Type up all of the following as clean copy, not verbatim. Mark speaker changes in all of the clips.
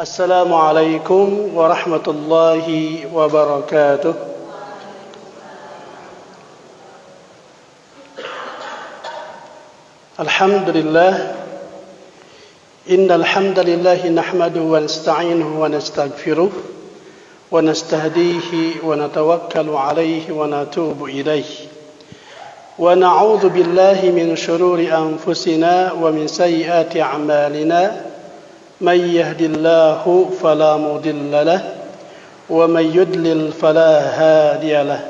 Speaker 1: Assalamualaikum warahmatullahi wabarakatuh. Alhamdulillah. Innal hamdalillah nahmaduhu wa nasta'inuhu wa nastaghfiruh wa nastahdihi wa natawakkalu alayhi wa natubu ilayhi. Wa na'udzu billahi min shururi anfusina wa min sayyiati a'malina. Man yahdihillahu fala mudilla lahu wa man yudlil fala hadiya lahu.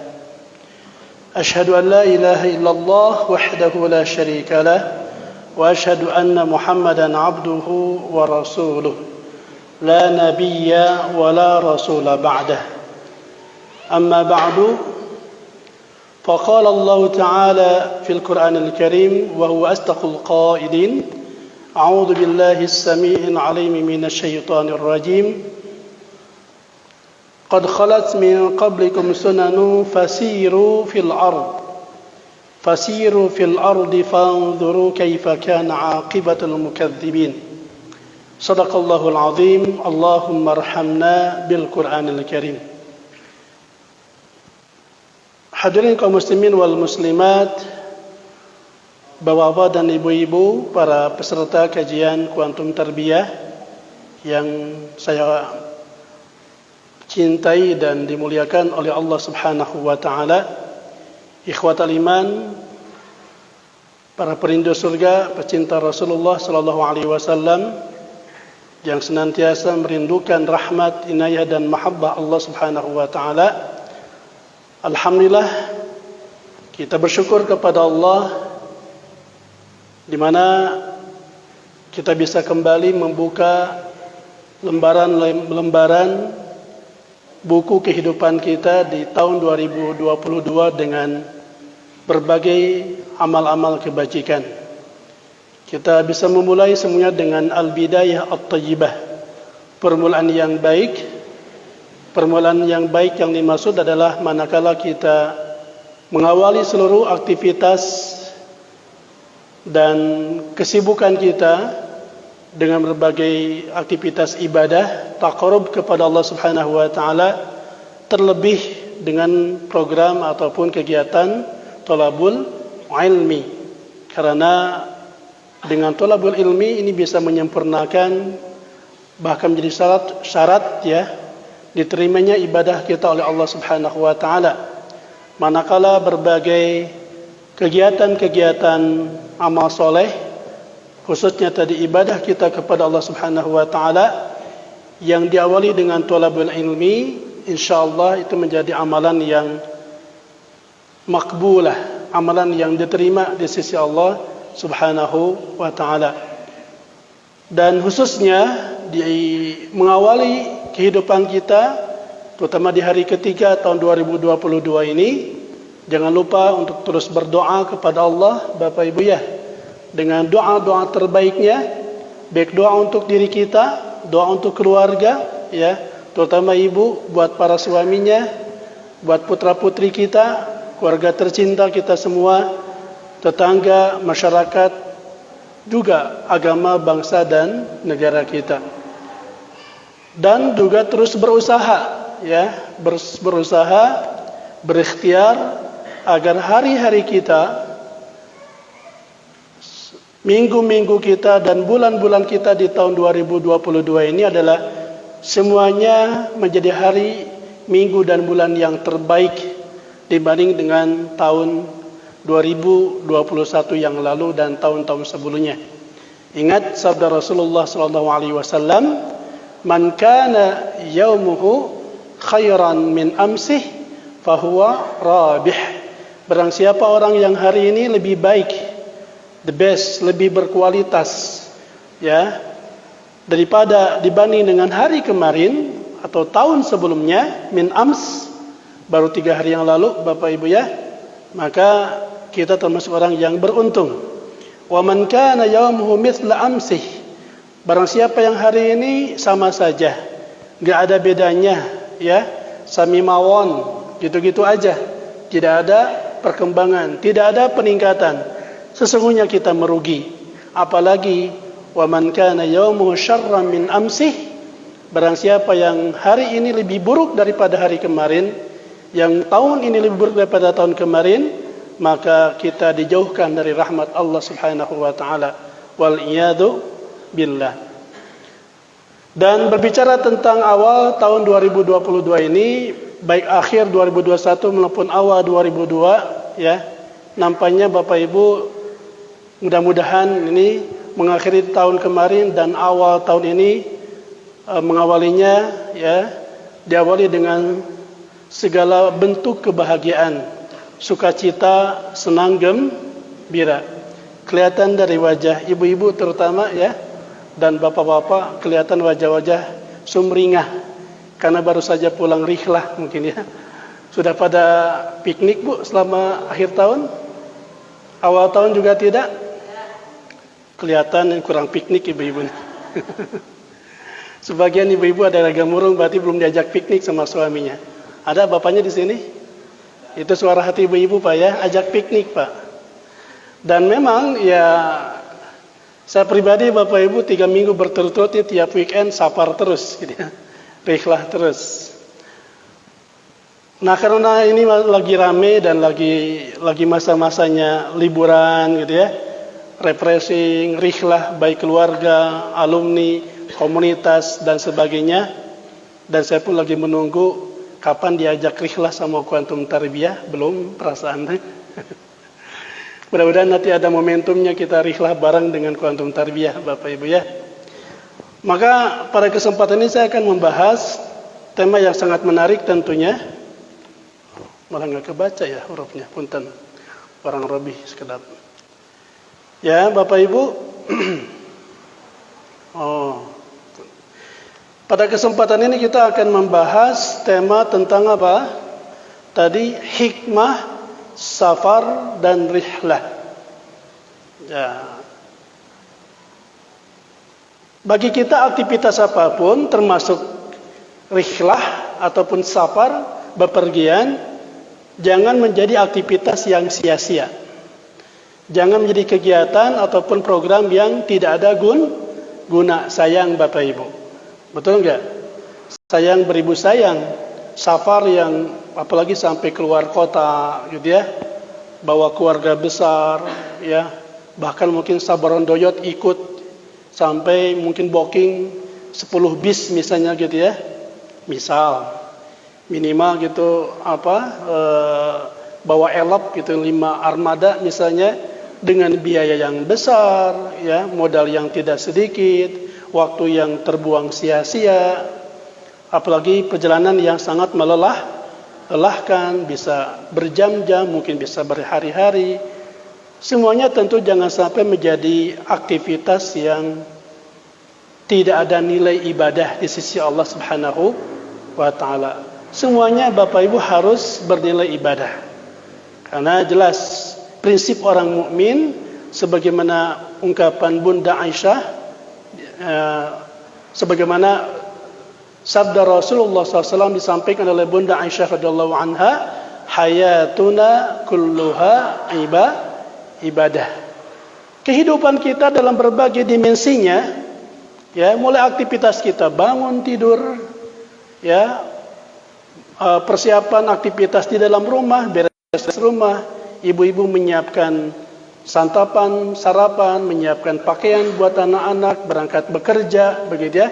Speaker 1: Ashhadu an la ilaha illallah wahdahu la syarika lahu wa ashhadu anna Muhammadan abduhu wa rasuluh. La nabiyya wa la rasula ba'dah. Amma ba'du. Faqala Allah Ta'ala fil Qur'anil Karim wa huwa asdaqul qailin. A'udzu billahi as-sami'il 'alim minasy syaithanir rajim. Qad khalat min qablikum sunanun fasiru fil ardi fanzuru kaifa kana 'aqibatul mukadzibin. Shadaqallahul 'azim. Allahumma arhamna bil Qur'anil Karim. Hadirin kaum muslimin wal muslimat, Bapak-bapak dan ibu-ibu, para peserta kajian Kuantum Tarbiyah yang saya cintai dan dimuliakan oleh Allah Subhanahu wa taala, ikhwatal iman, para perindu surga, pecinta Rasulullah sallallahu alaihi wasallam yang senantiasa merindukan rahmat, inayah dan mahabbah Allah Subhanahu wa taala. Alhamdulillah, kita bersyukur kepada Allah di mana kita bisa kembali membuka lembaran buku kehidupan kita di tahun 2022 dengan berbagai amal-amal kebajikan. Kita bisa memulai semuanya dengan al-bidayah at-thayyibah, permulaan yang baik. Permulaan yang baik yang dimaksud adalah manakala kita mengawali seluruh aktivitas dan kesibukan kita dengan berbagai aktivitas ibadah taqarrub kepada Allah Subhanahu wa taala, terlebih dengan program ataupun kegiatan thalabul ilmi, karena dengan thalabul ilmi ini bisa menyempurnakan, bahkan menjadi syarat ya diterimanya ibadah kita oleh Allah Subhanahu wa taala. Manakala berbagai kegiatan-kegiatan amal soleh, khususnya tadi ibadah kita kepada Allah Subhanahu wa taala yang diawali dengan thalabul ilmi, insyaallah itu menjadi amalan yang makbulah, amalan yang diterima di sisi Allah Subhanahu wa taala. Dan khususnya di mengawali kehidupan kita, terutama di hari ketiga tahun 2022 ini, jangan lupa untuk terus berdoa kepada Allah, Bapak Ibu ya, dengan doa-doa terbaiknya, baik doa untuk diri kita, doa untuk keluarga ya, terutama ibu buat para suaminya, buat putra-putri kita, keluarga tercinta kita semua, tetangga, masyarakat, juga agama, bangsa dan negara kita. Dan juga terus berusaha ya, berusaha, berikhtiar agar hari-hari kita, minggu-minggu kita dan bulan-bulan kita di tahun 2022 ini adalah semuanya menjadi hari, minggu dan bulan yang terbaik dibanding dengan tahun 2021 yang lalu dan tahun-tahun sebelumnya. Ingat sabda Rasulullah SAW, "Man kana yaumuhu khairan min amsih fahuwa rabih." Barang siapa orang yang hari ini lebih baik, the best, lebih berkualitas ya daripada dibanding dengan hari kemarin atau tahun sebelumnya, min ams, baru 3 hari yang lalu Bapak Ibu ya, maka kita termasuk orang yang beruntung. Wa man kana yaumuhu mithla amsih, barang siapa yang hari ini sama saja, enggak ada bedanya ya, sami mawon, gitu-gitu aja, tidak ada perkembangan, tidak ada peningkatan, sesungguhnya kita merugi. Apalagi wa man kana yaumuhu syarran min amsih, Barang siapa yang hari ini lebih buruk daripada hari kemarin, yang tahun ini lebih buruk daripada tahun kemarin, maka kita dijauhkan dari rahmat Allah Subhanahu wa taala. Wal iyadu billah. Dan berbicara tentang awal tahun 2022 ini, baik akhir 2021 maupun awal 2002, ya, nampaknya Bapak Ibu mudah-mudahan ini mengakhiri tahun kemarin dan awal tahun ini mengawalinya, ya, diawali dengan segala bentuk kebahagiaan, sukacita, senang, gembira. Kelihatan dari wajah ibu-ibu terutama, ya, dan bapak-bapak, kelihatan wajah-wajah sumringah karena baru saja pulang rihlah mungkin, ya. Sudah pada piknik, Bu, selama akhir tahun? Awal tahun juga tidak? Kelihatan kurang piknik ibu-ibu. Sebagian ibu-ibu ada agak murung, berarti belum diajak piknik sama suaminya. Ada bapaknya di sini? Itu suara hati ibu-ibu, Pak, ya, ajak piknik, Pak. Dan memang, ya, saya pribadi Bapak Ibu 3 minggu berturut-turut tiap weekend safar terus, gitu ya. Rihlah terus. Nah, karena ini lagi rame dan lagi masa-masanya liburan, gitu ya. Refreshing, rihlah baik keluarga, alumni, komunitas dan sebagainya. Dan saya pun lagi menunggu kapan diajak rihlah sama Quantum Tarbiyah, belum perasaan. Mudah-mudahan nanti ada momentumnya kita rihlah bareng dengan Quantum Tarbiyah, Bapak Ibu, ya. Maka pada kesempatan ini saya akan membahas tema yang sangat menarik tentunya. Malah nggak kebaca ya hurufnya, punten. Orang robih sekedap. Ya, Bapak Ibu. Pada kesempatan ini kita akan membahas tema tentang apa? Tadi hikmah safar dan rihlah. Ya. Bagi kita aktivitas apapun termasuk rihlah ataupun safar, bepergian, jangan menjadi aktivitas yang sia-sia. Jangan menjadi kegiatan ataupun program yang tidak ada guna. Sayang Bapak Ibu. Betul enggak? Sayang beribu sayang. Safar yang apalagi sampai keluar kota, gitu ya. Bawa keluarga besar, ya. Bahkan mungkin sabaron doyot ikut sampai mungkin booking 10 bis misalnya, gitu ya. Misal minimal gitu bawa elop gitu 5 armada misalnya, dengan biaya yang besar, ya, modal yang tidak sedikit, waktu yang terbuang sia-sia, apalagi perjalanan yang sangat melelahkan, bisa berjam-jam, mungkin bisa berhari-hari. Semuanya tentu jangan sampai menjadi aktivitas yang tidak ada nilai ibadah di sisi Allah Subhanahu wa taala. Semuanya Bapak Ibu harus bernilai ibadah. Karena jelas prinsip orang mukmin sebagaimana ungkapan Bunda Aisyah, sebagaimana sabda Rasulullah SAW disampaikan oleh Bunda Aisyah radhiyallahu anha, hayatuna kulluha ibadah. Kehidupan kita dalam berbagai dimensinya, ya, mulai aktivitas kita bangun tidur, ya, persiapan aktivitas di dalam rumah, beres rumah, ibu-ibu menyiapkan santapan, sarapan, menyiapkan pakaian buat anak-anak, berangkat bekerja, begitu ya.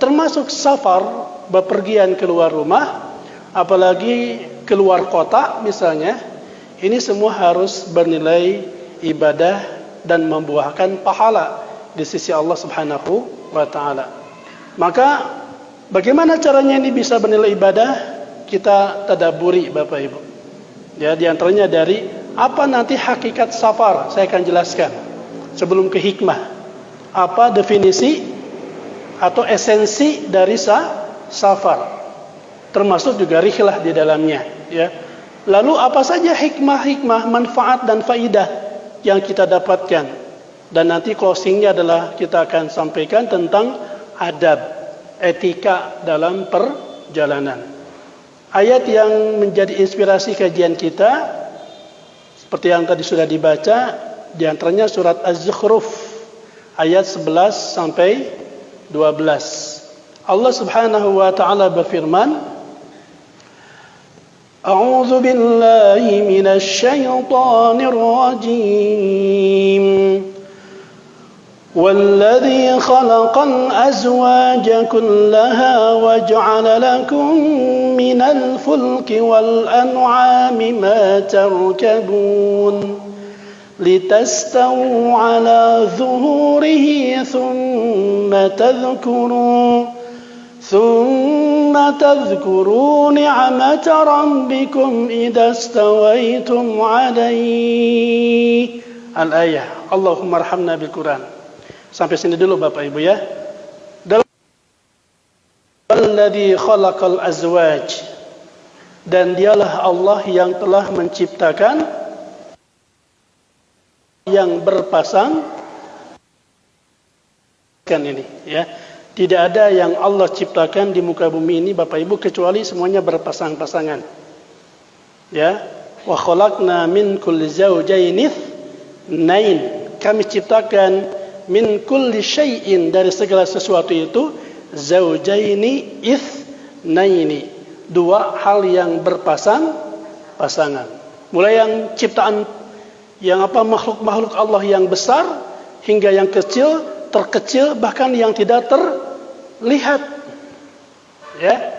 Speaker 1: Termasuk safar, bepergian keluar rumah, apalagi keluar kota misalnya. Ini semua harus bernilai ibadah dan membuahkan pahala di sisi Allah Subhanahu wa taala. Maka bagaimana caranya ini bisa bernilai ibadah? Kita tadaburi Bapak Ibu. Ya, di antaranya dari apa nanti hakikat safar, saya akan jelaskan. Sebelum ke hikmah, apa definisi atau esensi dari safar, termasuk juga rihlah di dalamnya, ya. Lalu apa saja hikmah-hikmah, manfaat dan faidah yang kita dapatkan. Dan nanti closingnya adalah kita akan sampaikan tentang adab, etika dalam perjalanan. Ayat yang menjadi inspirasi kajian kita seperti yang tadi sudah dibaca, di antaranya surat Az-Zukhruf ayat 11 sampai 12. Allah Subhanahu wa taala berfirman, A'udzu billahi minasy syaithanir rajim. وَالَّذِي خَلَقَ الْأَزْوَاجَ كُلَّهَا وَجَعَلَ لَكُم مِّنَ الْفُلْكِ وَالْأَنْعَامِ مَا تَرْكَبُونَ لِتَسْتَوُوا عَلَى ظُهُورِهِ ثُمَّ تَذْكُرُوا نِعْمَةَ رَبِّكُمْ إِذَا اسْتَوَيْتُمْ عَلَيْهِ. Al-ayah. Allahumma arhamna bil Quran. Sampai sini dulu Bapak Ibu ya. Alladzi khalaqal azwaj, dan dialah Allah yang telah menciptakan yang berpasang kan ini ya. Tidak ada yang Allah ciptakan di muka bumi ini Bapak Ibu kecuali semuanya berpasang-pasangan. Ya. Wa khalaqna min kulli zawjaini itsnain. Kami ciptakan min kulli syai'in, dari segala sesuatu itu, zaujaini itsnaini, dua hal yang berpasang-pasangan. Mulai yang ciptaan yang makhluk-makhluk Allah yang besar hingga yang kecil, terkecil, bahkan yang tidak terlihat. Ya.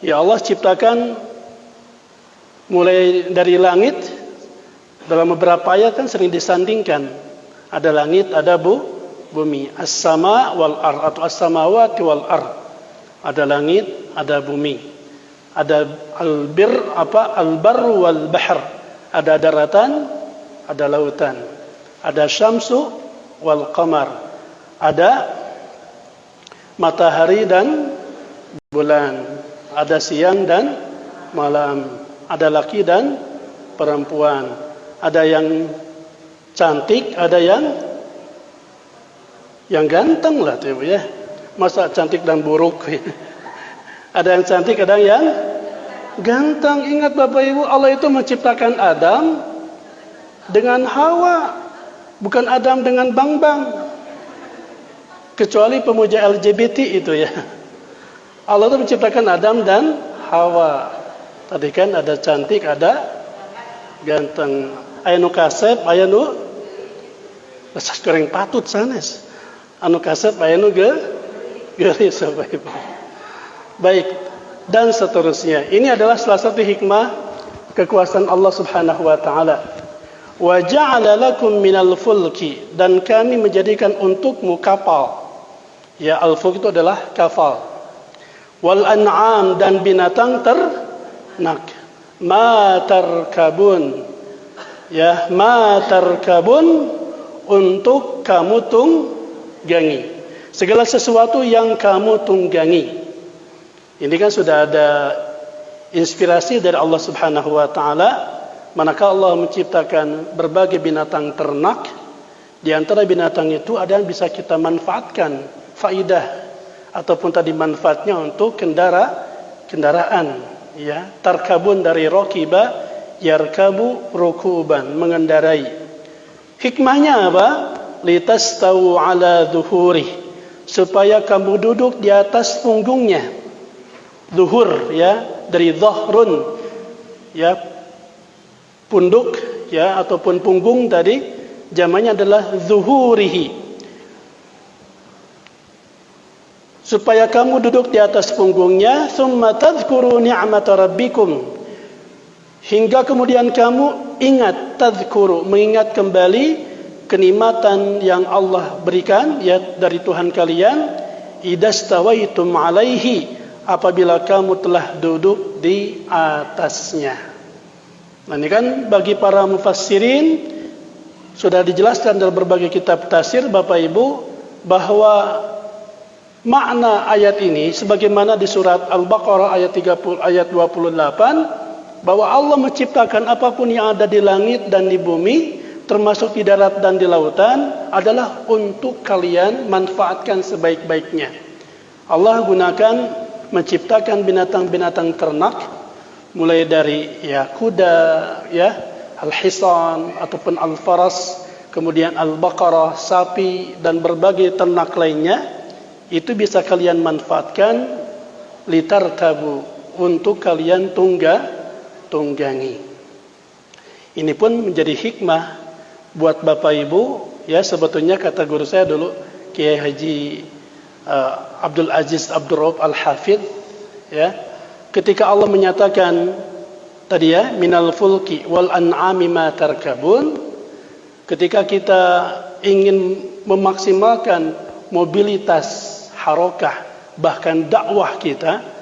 Speaker 1: Ya Allah ciptakan mulai dari langit. Dalam beberapa ayat kan sering disandingkan. Ada langit, ada bumi. As-sama wal ar, atau as-samawati wal ar. Ada langit, ada bumi. Ada al-barru wal bahr. Ada daratan, ada lautan. Ada syamsu wal qamar. Ada matahari dan bulan. Ada siang dan malam. Ada laki dan perempuan. Ada yang cantik, ada yang ganteng lah tuh ya. Masa cantik dan buruk. Ada yang cantik, ada yang ganteng. Ingat Bapak Ibu, Allah itu menciptakan Adam dengan Hawa, bukan Adam dengan Bang-Bang. Kecuali pemuja LGBT itu ya. Allah itu menciptakan Adam dan Hawa. Tadi kan ada cantik, ada ganteng. Anu kasep, anu lesas goreng patut sanes. Anu kasep, anu gelis Bapak Ibu. Baik, dan seterusnya. Ini adalah salah satu hikmah kekuasaan Allah Subhanahu wa taala. Wa ja'ala lakum minal fulki, dan kami menjadikan untukmu kapal. Ya, al-fulk itu adalah kapal. Wal an'am, dan binatang ternak. Ma tarkabun. Ya, ma tarkabun, untuk kamu tunggangi. Segala sesuatu yang kamu tunggangi. Ini kan sudah ada inspirasi dari Allah Subhanahu wa taala. Manakala Allah menciptakan berbagai binatang ternak, di antara binatang itu ada yang bisa kita manfaatkan faidah ataupun tadi manfaatnya untuk kendaraan, ya. Tarkabun dari rakiba, yarkabu rukuban, mengendarai. Hikmahnya apa? Litastawu ala dhuhurih, supaya kamu duduk di atas punggungnya. Zuhur ya, dari dhahrun ya, punduk ya, ataupun punggung tadi, jamannya adalah zuhurihi. Supaya kamu duduk di atas punggungnya, summa tadhkuru ni'mata rabbikum, hingga kemudian kamu ingat, tadhkuru, mengingat kembali kenikmatan yang Allah berikan ya dari Tuhan kalian, idastawaitum alaihi, apabila kamu telah duduk di atasnya. Nah, ini kan bagi para mufassirin sudah dijelaskan dalam berbagai kitab tafsir Bapak Ibu, bahwa makna ayat ini sebagaimana di surat Al-Baqarah ayat 28, bahwa Allah menciptakan apapun yang ada di langit dan di bumi, termasuk di darat dan di lautan, adalah untuk kalian manfaatkan sebaik-baiknya. Allah gunakan menciptakan binatang-binatang ternak, mulai dari ya kuda, ya al-hisan ataupun al-faras, kemudian al-baqarah, sapi, dan berbagai ternak lainnya, itu bisa kalian manfaatkan litartabu, untuk kalian tunggangi. Ini pun menjadi hikmah buat Bapak Ibu, ya. Sebetulnya kata guru saya dulu, Kiai Haji Abdul Aziz Abdul Rauf Al-Hafidh, ya, ketika Allah menyatakan tadi, ya, minal fulki wal an'ami ma tarkabun, ketika kita ingin memaksimalkan mobilitas, harokah, bahkan dakwah kita,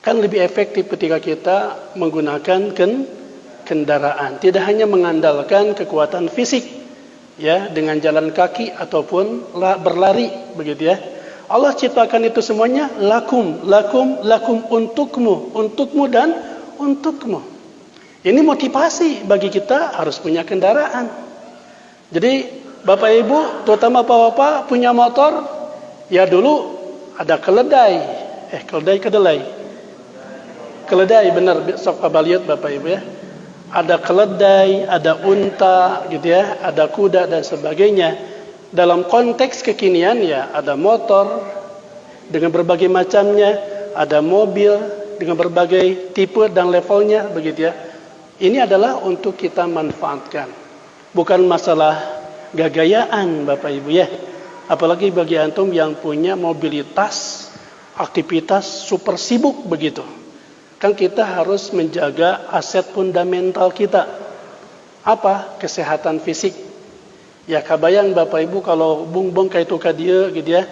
Speaker 1: kan lebih efektif ketika kita menggunakan kendaraan. Tidak hanya mengandalkan kekuatan fisik, ya, dengan jalan kaki ataupun berlari, begitu ya. Allah ciptakan itu semuanya lakum, untukmu dan untukmu. Ini motivasi bagi kita harus punya kendaraan. Jadi Bapak Ibu, terutama Bapak punya motor, ya dulu ada keledai benar, sok abaliat Bapak Ibu, ya. Ada keledai, ada unta, gitu ya, ada kuda dan sebagainya. Dalam konteks kekinian, ya, ada motor dengan berbagai macamnya, ada mobil dengan berbagai tipe dan levelnya, begitu ya. Ini adalah untuk kita manfaatkan, bukan masalah gagayaan Bapak Ibu, ya. Apalagi bagi antum yang punya mobilitas, aktivitas super sibuk begitu. Kan kita harus menjaga aset fundamental kita. Apa? Kesehatan fisik. Ya, kabayang Bapak Ibu kalau bung kayak itu dia gitu ya.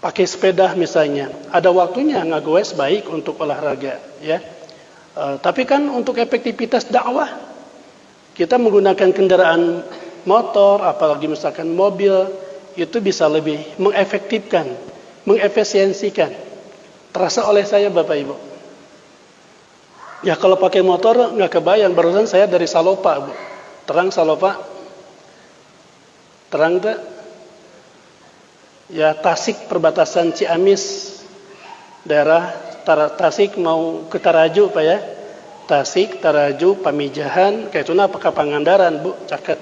Speaker 1: Pakai sepeda misalnya. Ada waktunya ngagoes baik untuk olahraga, ya. Tapi kan untuk efektivitas dakwah kita menggunakan kendaraan motor, apalagi misalkan mobil, itu bisa lebih mengefektifkan, mengefisiensikan. Terasa oleh saya Bapak Ibu. Ya kalau pakai motor nggak kebayang. Barusan saya dari Salopa, Bu. Terang Salopa? Terang tak? Ya, Tasik perbatasan Ciamis. Daerah Tasik mau ke Taraju Pak, ya. Tasik, Taraju, Pamijahan, kayak itu apa ke Pangandaran, Bu, caket.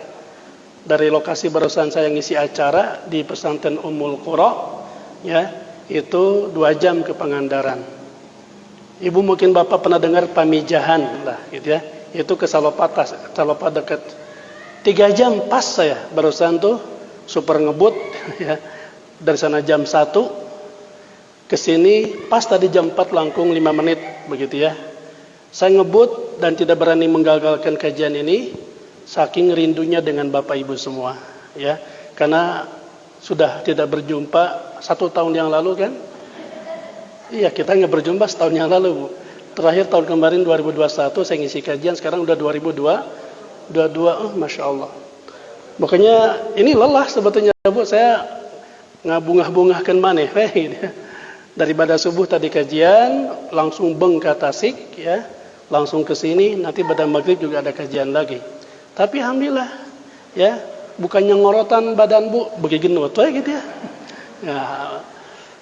Speaker 1: Dari lokasi barusan saya ngisi acara di pesantren Ummul Qura, ya. Itu 2 jam ke Pangandaran. Ibu mungkin Bapak pernah dengar Pamijahan lah, gitu ya. Itu ke Salopa dekat. 3 jam pas saya barusan tuh super ngebut, ya. Dari sana jam 1 ke sini pas tadi jam 4 langkung 5 menit, begitu ya. Saya ngebut dan tidak berani menggagalkan kajian ini saking rindunya dengan Bapak Ibu semua, ya. Karena sudah tidak berjumpa 1 tahun yang lalu kan? Iya, kita nggak berjumpa setahun yang lalu, Bu. Terakhir tahun kemarin 2021 saya ngisi kajian, sekarang udah 2022, Masya Allah. Makanya ini lelah sebetulnya, Bu. Saya ngabungah-bungahkan maneh, gitu. Daripada subuh tadi kajian, langsung beng ke Tasik, ya. Langsung ke sini, nanti pada maghrib juga ada kajian lagi. Tapi alhamdulillah, ya. Bukannya ngorotan badan, Bu, bagi genut, gitu ya. Ya,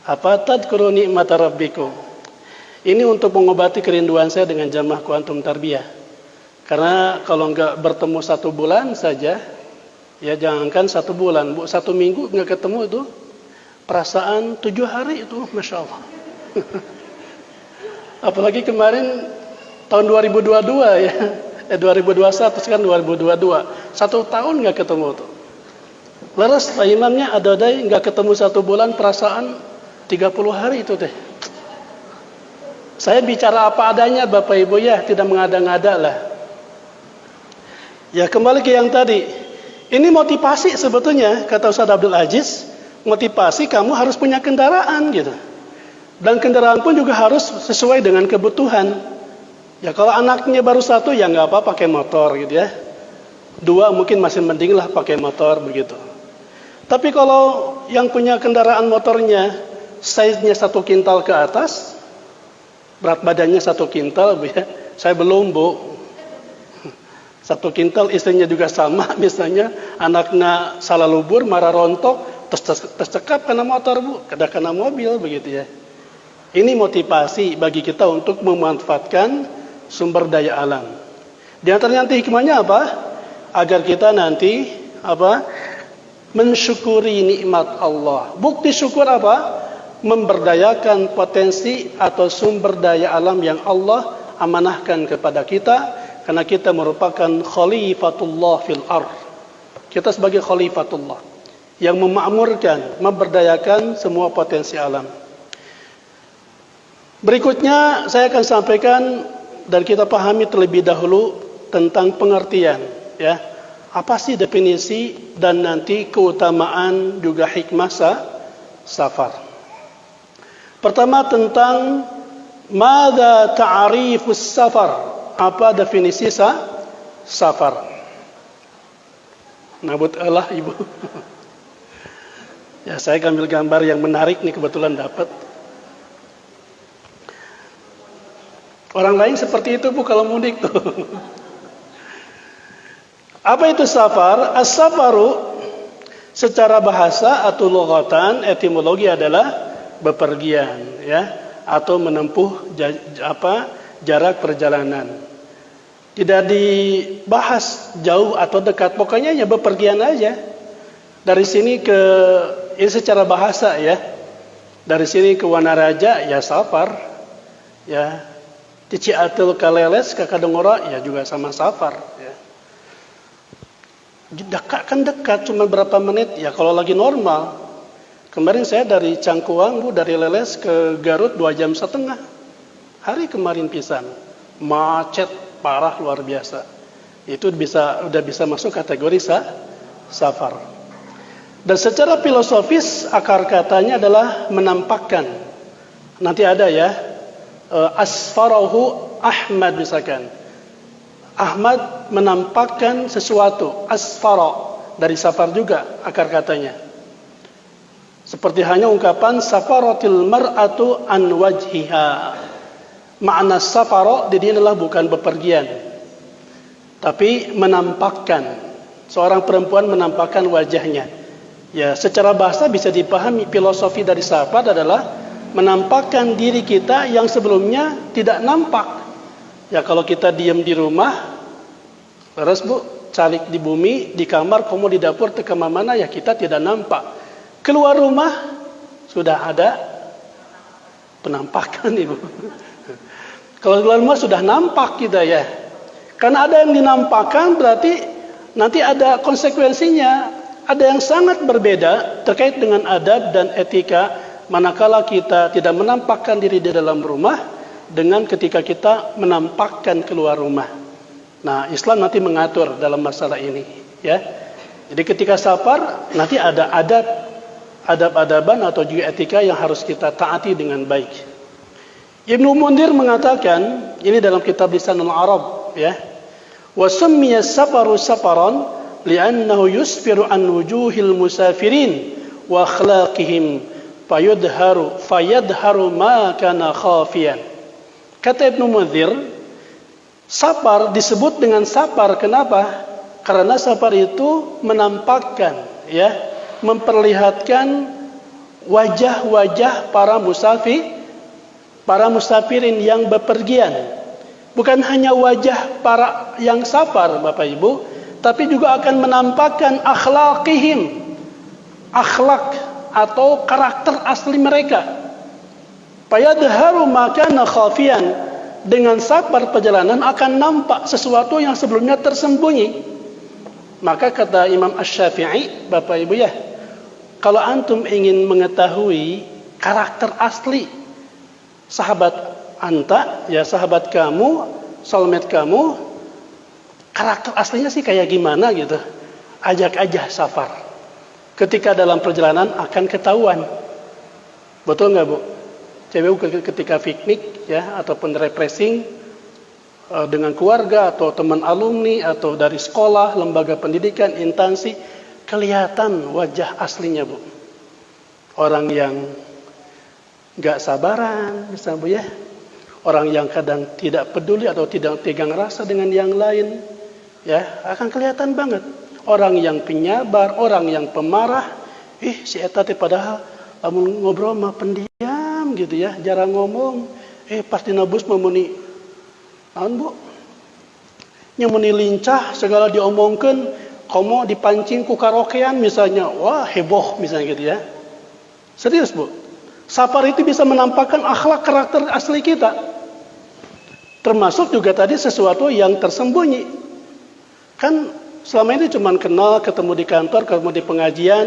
Speaker 1: apa tadkuru nikmata rabbikum. Ini untuk mengobati kerinduan saya dengan jamaah Kuantum Tarbiyah. Karena kalau enggak bertemu 1 bulan saja, ya jangankan 1 bulan, Bu, 1 minggu enggak ketemu itu, perasaan 7 hari itu, Masya Allah. Apalagi kemarin tahun 2022 ya. 2021 sekarang 2022. 1 tahun nggak ketemu tuh. Leres Pak Imamnya ada nggak ketemu 1 bulan, perasaan 30 hari itu teh. Saya bicara apa adanya Bapak Ibu, ya, tidak mengada-ngada lah. Ya kembali ke yang tadi. Ini motivasi sebetulnya, kata Ustaz Abdul Aziz, motivasi kamu harus punya kendaraan gitu. Dan kendaraan pun juga harus sesuai dengan kebutuhan. Ya kalau anaknya baru 1 ya nggak apa pakai motor gitu ya. 2 mungkin masih mending lah pakai motor begitu. Tapi kalau yang punya kendaraan motornya size-nya 1 kintal ke atas, berat badannya 1 kintal, Bu, ya. Saya belum, Bu. 1 kintal istrinya juga sama, misalnya anaknya salah lubur, marah rontok, tercekap kena motor, Bu, kena mobil begitu ya. Ini motivasi bagi kita untuk memanfaatkan sumber daya alam. Di antaranya nanti hikmahnya apa? Agar kita nanti mensyukuri nikmat Allah. Bukti syukur apa? Memberdayakan potensi atau sumber daya alam yang Allah amanahkan kepada kita, karena kita merupakan khalifatullah fil ardh. Kita sebagai khalifatullah yang memakmurkan, memberdayakan semua potensi alam. Berikutnya saya akan sampaikan dan kita pahami terlebih dahulu tentang pengertian, ya. Apa sih definisi dan nanti keutamaan juga hikmah safar. Pertama tentang madza ta'rifus safar. Apa definisi safar? Nabut Allah Ibu. Ya, saya ambil gambar yang menarik nih, kebetulan dapat. Orang lain seperti itu Bu kalau mudik tuh. Apa itu safar? As-safaru secara bahasa atau lughatan, etimologi adalah bepergian, ya, atau menempuh jarak perjalanan. Tidak dibahas jauh atau dekat, pokoknya ya bepergian aja. Dari sini ke, ini secara bahasa ya, dari sini ke Wanaraja ya safar, ya. Di Ciatul Kaleles ke Kadungora ya juga sama safar, ya. Dekat kan dekat, cuma berapa menit ya kalau lagi normal. Kemarin saya dari Cangkuang Bu, dari Leles ke Garut 2,5 jam. Hari kemarin pisan. Macet parah luar biasa. Itu udah bisa masuk kategori safar. Dan secara filosofis akar katanya adalah menampakkan. Nanti ada ya, asfarahu Ahmad misalkan. Ahmad menampakkan sesuatu. Asfara dari safar juga akar katanya. Seperti hanya ungkapan safaratil mar'atu an wajhiha. Makna safara di sini adalah bukan bepergian, tapi menampakkan. Seorang perempuan menampakkan wajahnya. Ya, secara bahasa bisa dipahami filosofi dari safar adalah menampakkan diri kita yang sebelumnya tidak nampak. Ya, kalau kita diam di rumah, terus Bu, calik di bumi, di kamar, kamu di dapur, ke mana ya kita tidak nampak. Keluar rumah sudah ada penampakan Ibu. Kalau keluar rumah sudah nampak kita ya. Karena ada yang dinampakkan berarti nanti ada konsekuensinya. Ada yang sangat berbeda terkait dengan adab dan etika manakala kita tidak menampakkan diri di dalam rumah dengan ketika kita menampakkan keluar rumah. Nah, Islam nanti mengatur dalam masalah ini ya. Jadi ketika safar nanti ada adab-adaban atau juga etika yang harus kita taati dengan baik. Ibnu Mundir mengatakan, ini dalam kitab Lisanul Arab ya. Wa summiya safaru safaran li'annahu yusfiru an wujuhil musafirin wa akhlaqihim fayadharu ma kana khafiyan. Kata Ibnu Mundir, safar disebut dengan safar kenapa? Karena safar itu menampakkan ya, memperlihatkan wajah-wajah para musafirin yang bepergian. Bukan hanya wajah para yang safar Bapak Ibu, tapi juga akan menampakkan akhlaqihim, akhlak atau karakter asli mereka. Fayadharu ma kana khafiyan, dengan safar perjalanan akan nampak sesuatu yang sebelumnya tersembunyi. Maka kata Imam Asy-Syafi'i, Bapak Ibu ya, kalau antum ingin mengetahui karakter asli sahabat anta, ya sahabat kamu, soulmate kamu, karakter aslinya sih kayak gimana gitu, ajak aja safar. Ketika dalam perjalanan akan ketahuan. Betul nggak Bu? Cewek ketika piknik ya, ataupun refreshing dengan keluarga atau teman alumni atau dari sekolah, lembaga pendidikan, instansi, kelihatan wajah aslinya Bu. Orang yang nggak sabaran, misalnya Bu ya, orang yang kadang tidak peduli atau tidak tegang rasa dengan yang lain, ya akan kelihatan banget. Orang yang penyabar, orang yang pemarah, si eta teh padahal ngobrol mah pendiam gitu ya, jarang ngomong. Pas dina bus memuni, naon Bu? Nya muni lincah segala diomongkeun, Kamu dipancing ku karaokean misalnya, wah heboh misalnya gitu ya. Serius Bu. Safar itu bisa menampakkan akhlak karakter asli kita. Termasuk juga tadi sesuatu yang tersembunyi. Kan selama ini cuma kenal, ketemu di kantor, ketemu di pengajian,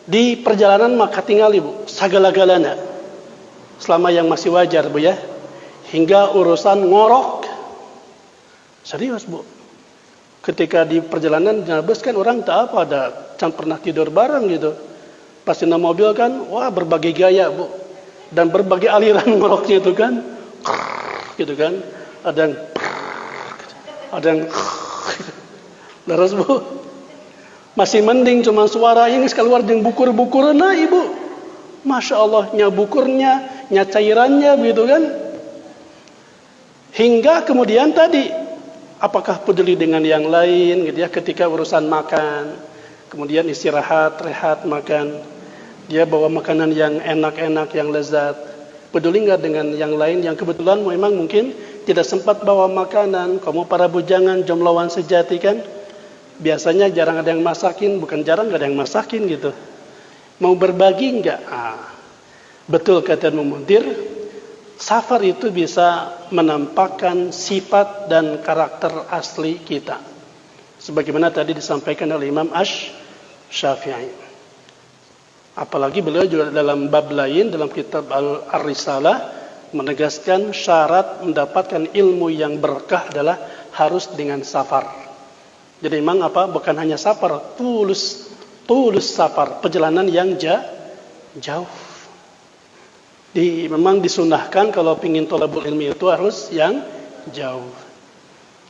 Speaker 1: di perjalanan maka tinggal Ibu, sagala-galana. Selama yang masih wajar Bu ya. Hingga urusan ngorok. Serius Bu. Ketika di perjalanan bus kan orang tak apa, ada can pernah tidur bareng gitu. Pas di mobil kan, wah berbagai gaya Bu. Dan berbagai aliran ngoroknya itu kan. Gitu kan. Ada yang terus Bu. Masih mending cuma suara ini keluar yang bukur-bukur nah Ibu. Masya Allah, nya bukurnya, nya cairannya begitu kan. Hingga kemudian tadi, apakah peduli dengan yang lain gitu ya, ketika urusan makan, kemudian istirahat, rehat, makan, dia bawa makanan yang enak-enak, yang lezat, peduli nggak dengan yang lain yang kebetulan memang mungkin tidak sempat bawa makanan. Kamu para bujangan jombloan sejati kan, biasanya jarang ada yang masakin, bukan jarang nggak ada yang masakin gitu. Mau berbagi nggak? Betul kata Mumuntir, safar itu bisa menampakkan sifat dan karakter asli kita. Sebagaimana tadi disampaikan oleh Imam Asy-Syafi'i. Apalagi beliau juga dalam bab lain, dalam kitab Ar-Risalah, menegaskan syarat mendapatkan ilmu yang berkah adalah harus dengan safar. Jadi memang bukan hanya safar, tulus safar, perjalanan yang jauh. Memang disunahkan kalau ingin thalabul ilmi itu harus yang jauh.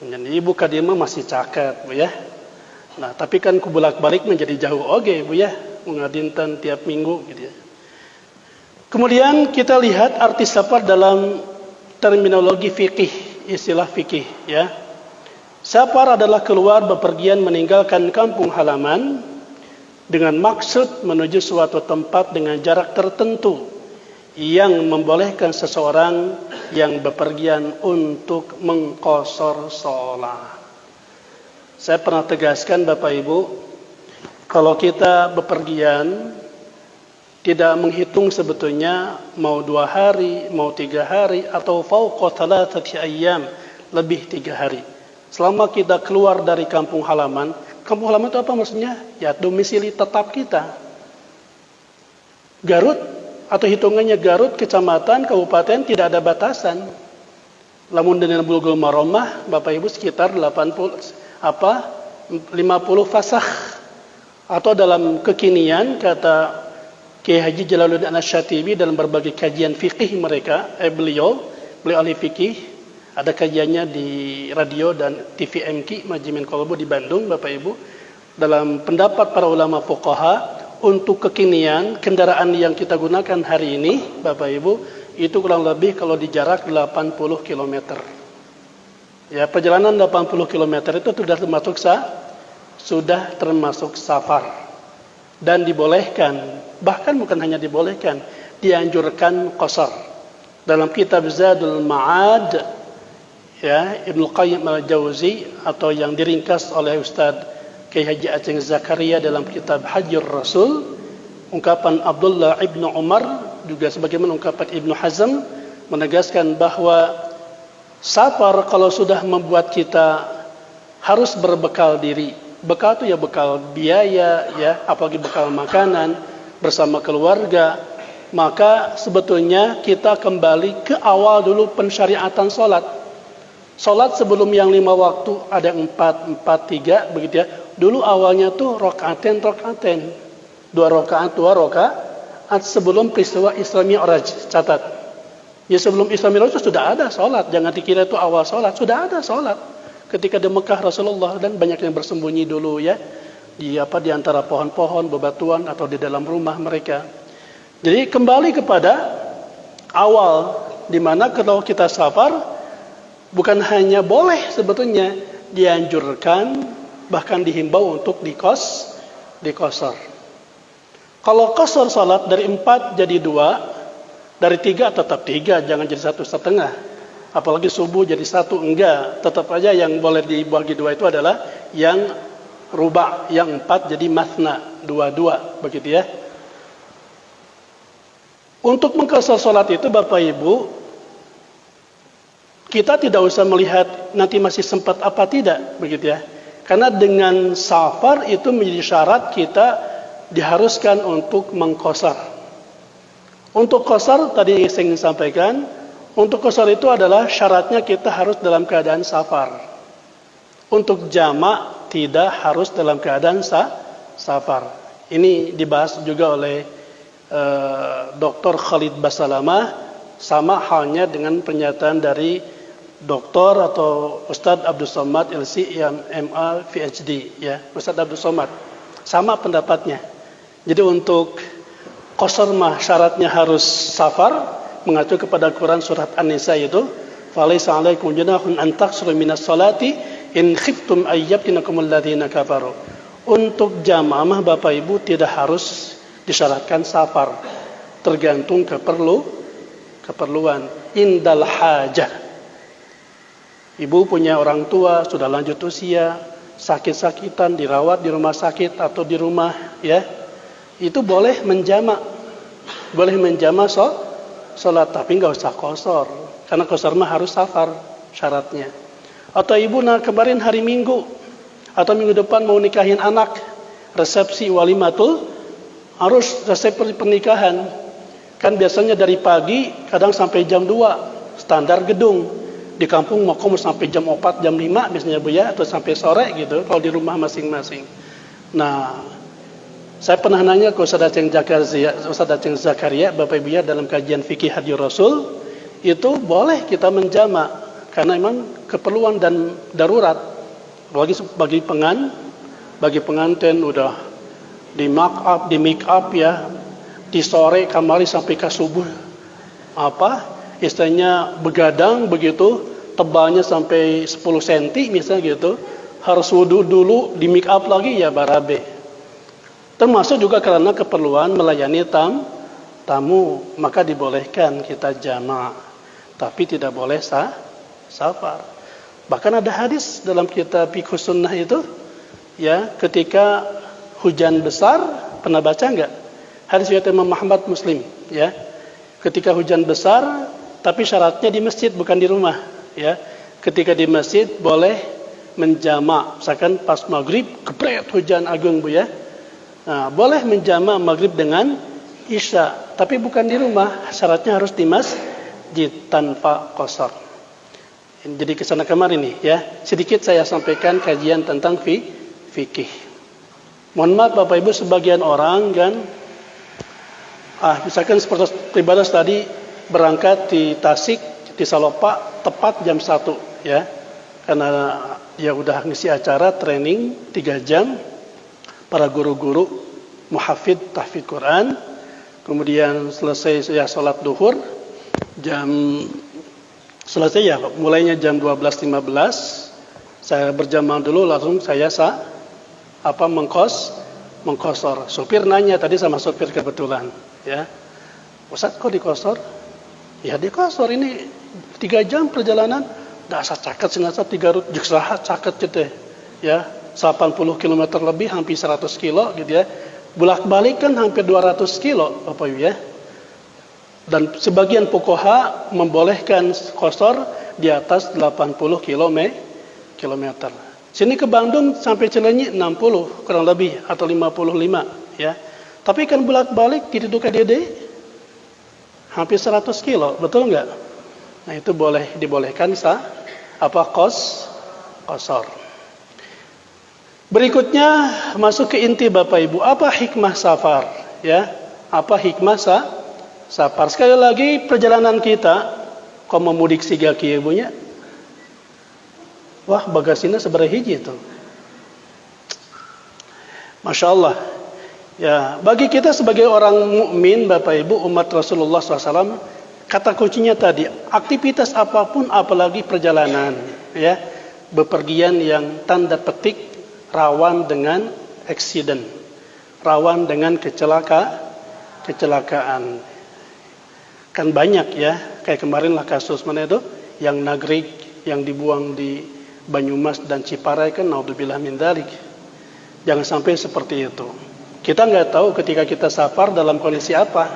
Speaker 1: Jadi Ibu kadima masih caket Bu ya. Nah, tapi kan kubulak-balik menjadi jauh oge Bu ya. Mengadintan tiap minggu gitu ya. Kemudian kita lihat arti safar dalam terminologi fikih, istilah fikih ya. Safar adalah keluar bepergian meninggalkan kampung halaman dengan maksud menuju suatu tempat dengan jarak tertentu yang membolehkan seseorang yang bepergian untuk mengqashar shalah. Saya pernah tegaskan Bapak Ibu, kalau kita bepergian tidak menghitung sebetulnya mau 2 hari, mau 3 hari atau fauqa 3 ayyam, lebih 3 hari. Selama kita keluar dari kampung halaman itu apa maksudnya? Ya domisili tetap kita. Garut atau hitungannya Garut, kecamatan, kabupaten tidak ada batasan. Lamun dengan Bulughul Maromah, Bapak Ibu sekitar 50 fasakh. Atau dalam kekinian kata Kiai Haji Jalaluddin Asy-Syatibi dalam berbagai kajian fikih mereka, beliau ahli fikih, ada kajiannya di radio dan TV MQ Majimin Kolbu di Bandung Bapak Ibu. Dalam pendapat para ulama fuqaha, untuk kekinian kendaraan yang kita gunakan hari ini Bapak Ibu itu kurang lebih kalau di jarak 80 km. Ya, perjalanan 80 km itu sudah termasuk safar dan dibolehkan, bahkan bukan hanya dibolehkan, dianjurkan qashar. Dalam kitab Zadul Ma'ad ya, Ibnu Qayyim Al-Jauzi atau yang diringkas oleh Ustaz Kiai Haji Aceng Zakaria dalam kitab Hajjur Rasul, ungkapan Abdullah ibnu Umar juga sebagaimana ungkapan Ibnu Hazm menegaskan bahwa safar kalau sudah membuat kita harus berbekal diri. Bekal itu ya bekal biaya ya, apalagi bekal makanan bersama keluarga, maka sebetulnya kita kembali ke awal dulu pensyariatan salat. Salat sebelum yang 5 waktu ada 4, 3 begitu ya. Dulu awalnya tuh rokaaten. 2 rakaat sebelum peristiwa Isra Mi'raj, catat. Ya sebelum Isra Mi'raj itu sudah ada salat, jangan dikira itu awal salat, sudah ada salat. Ketika di Mekah Rasulullah dan banyak yang bersembunyi dulu ya di antara pohon-pohon, bebatuan atau di dalam rumah mereka. Jadi kembali kepada awal di mana kalau kita safar bukan hanya boleh sebetulnya, dianjurkan bahkan dihimbau untuk diqashar. Kalau qashar salat dari 4 jadi 2, dari 3 tetap 3, jangan jadi 1,5. Apalagi subuh jadi 1, enggak. Tetap aja yang boleh dibagi 2 itu adalah yang ruba, yang 4 jadi mathna, 2-2 begitu ya. Untuk mengqasar salat itu Bapak Ibu, kita tidak usah melihat nanti masih sempat apa tidak begitu ya. Karena dengan safar itu menjadi syarat kita diharuskan untuk mengqasar. Untuk qasar tadi saya ingin sampaikan, untuk qasar itu adalah syaratnya kita harus dalam keadaan safar. Untuk jamak tidak harus dalam keadaan safar. Ini dibahas juga oleh Dr. Khalid Basalamah, sama halnya dengan pernyataan dari Dr. atau Ustadz Abdul Somad LC MA PhD ya, Ustadz Abdul Somad. Sama pendapatnya. Jadi untuk qasar mah syaratnya harus safar, mengacu kepada Quran surat An-Nisa itu, "Falaisa 'alaikum junahun an taqsuru minas salati in khiftum ayyabtinakumul ladzina kafaru." Untuk jamaah Bapak Ibu tidak harus disyaratkan safar, tergantung keperluan. Indal hajah, ibu punya orang tua sudah lanjut usia, sakit-sakitan, dirawat di rumah sakit atau di rumah ya, itu boleh menjamak, sholat, tapi nggak usah qasar, karena qasar mah harus safar syaratnya. Atau ibu kemarin hari Minggu atau minggu depan mau nikahin anak, resepsi walimatul harus resep pernikahan. Kan biasanya dari pagi kadang sampai jam 2 standar gedung. Di kampung makom sampai jam 4, jam 5 biasanya Bu ya, atau sampai sore gitu kalau di rumah masing-masing. Nah, saya pernah nanya ke Ustaz Aceng Zakaria, Bapak Ibu ya, dalam kajian fikih Hadis Rasul, itu boleh kita menjamak karena memang keperluan dan darurat. Bagi pengantin udah di make up ya, di sore kamari sampai ke subuh istilahnya begadang begitu, tebalnya sampai 10 cm misalnya gitu, harus wudu dulu, di make up lagi ya barabe. Termasuk juga karena keperluan melayani tamu, maka dibolehkan kita jamak, tapi tidak boleh safar. Bahkan ada hadis dalam kitab Fiqh Sunnah itu ya, ketika hujan besar, pernah baca enggak? Hadis riwayat Imam Muhammad Muslim ya. Ketika hujan besar, tapi syaratnya di masjid bukan di rumah ya. Ketika di masjid boleh menjamak, misalkan pas maghrib kepret hujan agung Bu ya. Nah, boleh menjamak maghrib dengan isya, tapi bukan di rumah, syaratnya harus di masjid tanpa qasar. Jadi kesana kemarin nih ya, sedikit saya sampaikan kajian tentang fikih. Mohon maaf Bapak Ibu, sebagian orang kan misalkan seperti pribadi tadi berangkat di Tasik, di Salopa tepat jam 1 ya. Karena dia udah ngisi acara training 3 jam para guru-guru muhafidz tahfidz Quran. Kemudian selesai ya salat duhur selesai ya, mulainya jam 12.15. Saya berjamaah dulu, langsung saya mengqasar. Supir nanya tadi sama supir kebetulan ya, Ustaz kok dikosor? Ya dikosor, ini 3 jam perjalanan, dasar caket sinasa 3 rut jeksaha caket gitu ya, 80 km lebih, hampir 100 kilo gitu ya, bolak-balik kan hampir 200 kilo Bapak Ibu ya. Dan sebagian fuqaha membolehkan qasar di atas 80 kilometer. Sini ke Bandung sampai Cileunyi 60 kurang lebih atau 55 ya. Tapi kan bolak-balik di Duka Dede hampir 100 kilo, betul enggak? Nah, itu dibolehkan qasar. Berikutnya masuk ke inti Bapak Ibu, apa hikmah safar ya? Apa hikmah safar? Sekali lagi perjalanan kita kok memudik siga kieu Bunya? Wah, bagasina seberapa hiji itu. Masya Allah. Ya, bagi kita sebagai orang mukmin, Bapak Ibu, umat Rasulullah SAW, kata kuncinya tadi, aktivitas apapun, apalagi perjalanan, ya, bepergian yang tanda petik rawan dengan accident, rawan dengan kecelakaan. Kan banyak ya, kayak kemarin lah kasus mana itu, yang Nagreg, yang dibuang di Banyumas dan Ciparai kan, naudzubillah min dzalik. Jangan sampai seperti itu. Kita nggak tahu ketika kita safar dalam kondisi apa,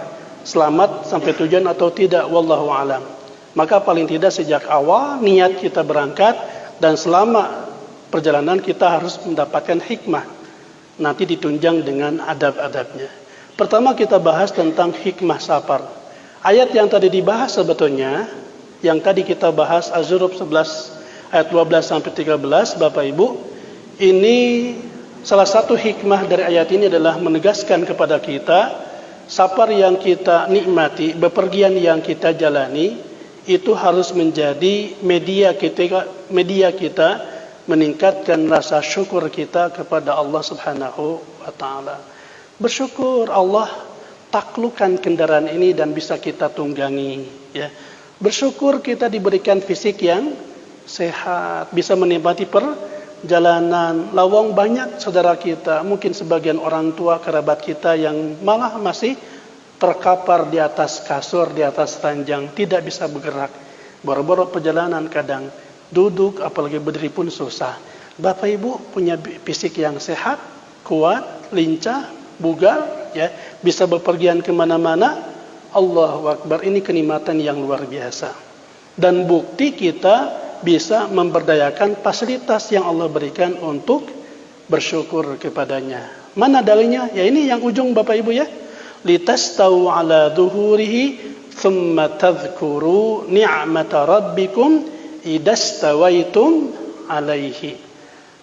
Speaker 1: selamat sampai tujuan atau tidak, wallahu alam. Maka paling tidak sejak awal niat kita berangkat dan selama perjalanan kita harus mendapatkan hikmah. Nanti ditunjang dengan adab-adabnya. Pertama kita bahas tentang hikmah safar. Ayat yang tadi dibahas sebetulnya, yang tadi kita bahas Az-Zukhruf 11 ayat 12 sampai 13, Bapak Ibu, ini salah satu hikmah dari ayat ini adalah menegaskan kepada kita safar yang kita nikmati, bepergian yang kita jalani itu harus menjadi media kita meningkatkan rasa syukur kita kepada Allah Subhanahu wa taala. Bersyukur Allah taklukkan kendaraan ini dan bisa kita tunggangi, ya. Bersyukur kita diberikan fisik yang sehat, bisa menikmati perjalanan. Lawang banyak saudara kita, mungkin sebagian orang tua kerabat kita yang malah masih terkapar di atas kasur, di atas ranjang, tidak bisa bergerak. Boro-boro perjalanan kadang duduk, apalagi berdiri pun susah. Bapak Ibu punya fisik yang sehat, kuat, lincah, bugar, ya, bisa bepergian kemana-mana. Allahu Akbar, ini kenikmatan yang luar biasa. Dan bukti kita bisa memberdayakan fasilitas yang Allah berikan untuk bersyukur kepadanya. Mana dalilnya? Ya ini yang ujung Bapak Ibu ya. Litastawu ala dhuhurihi thumma tadhkuru ni'mata rabbikum idastawaitum alaihi.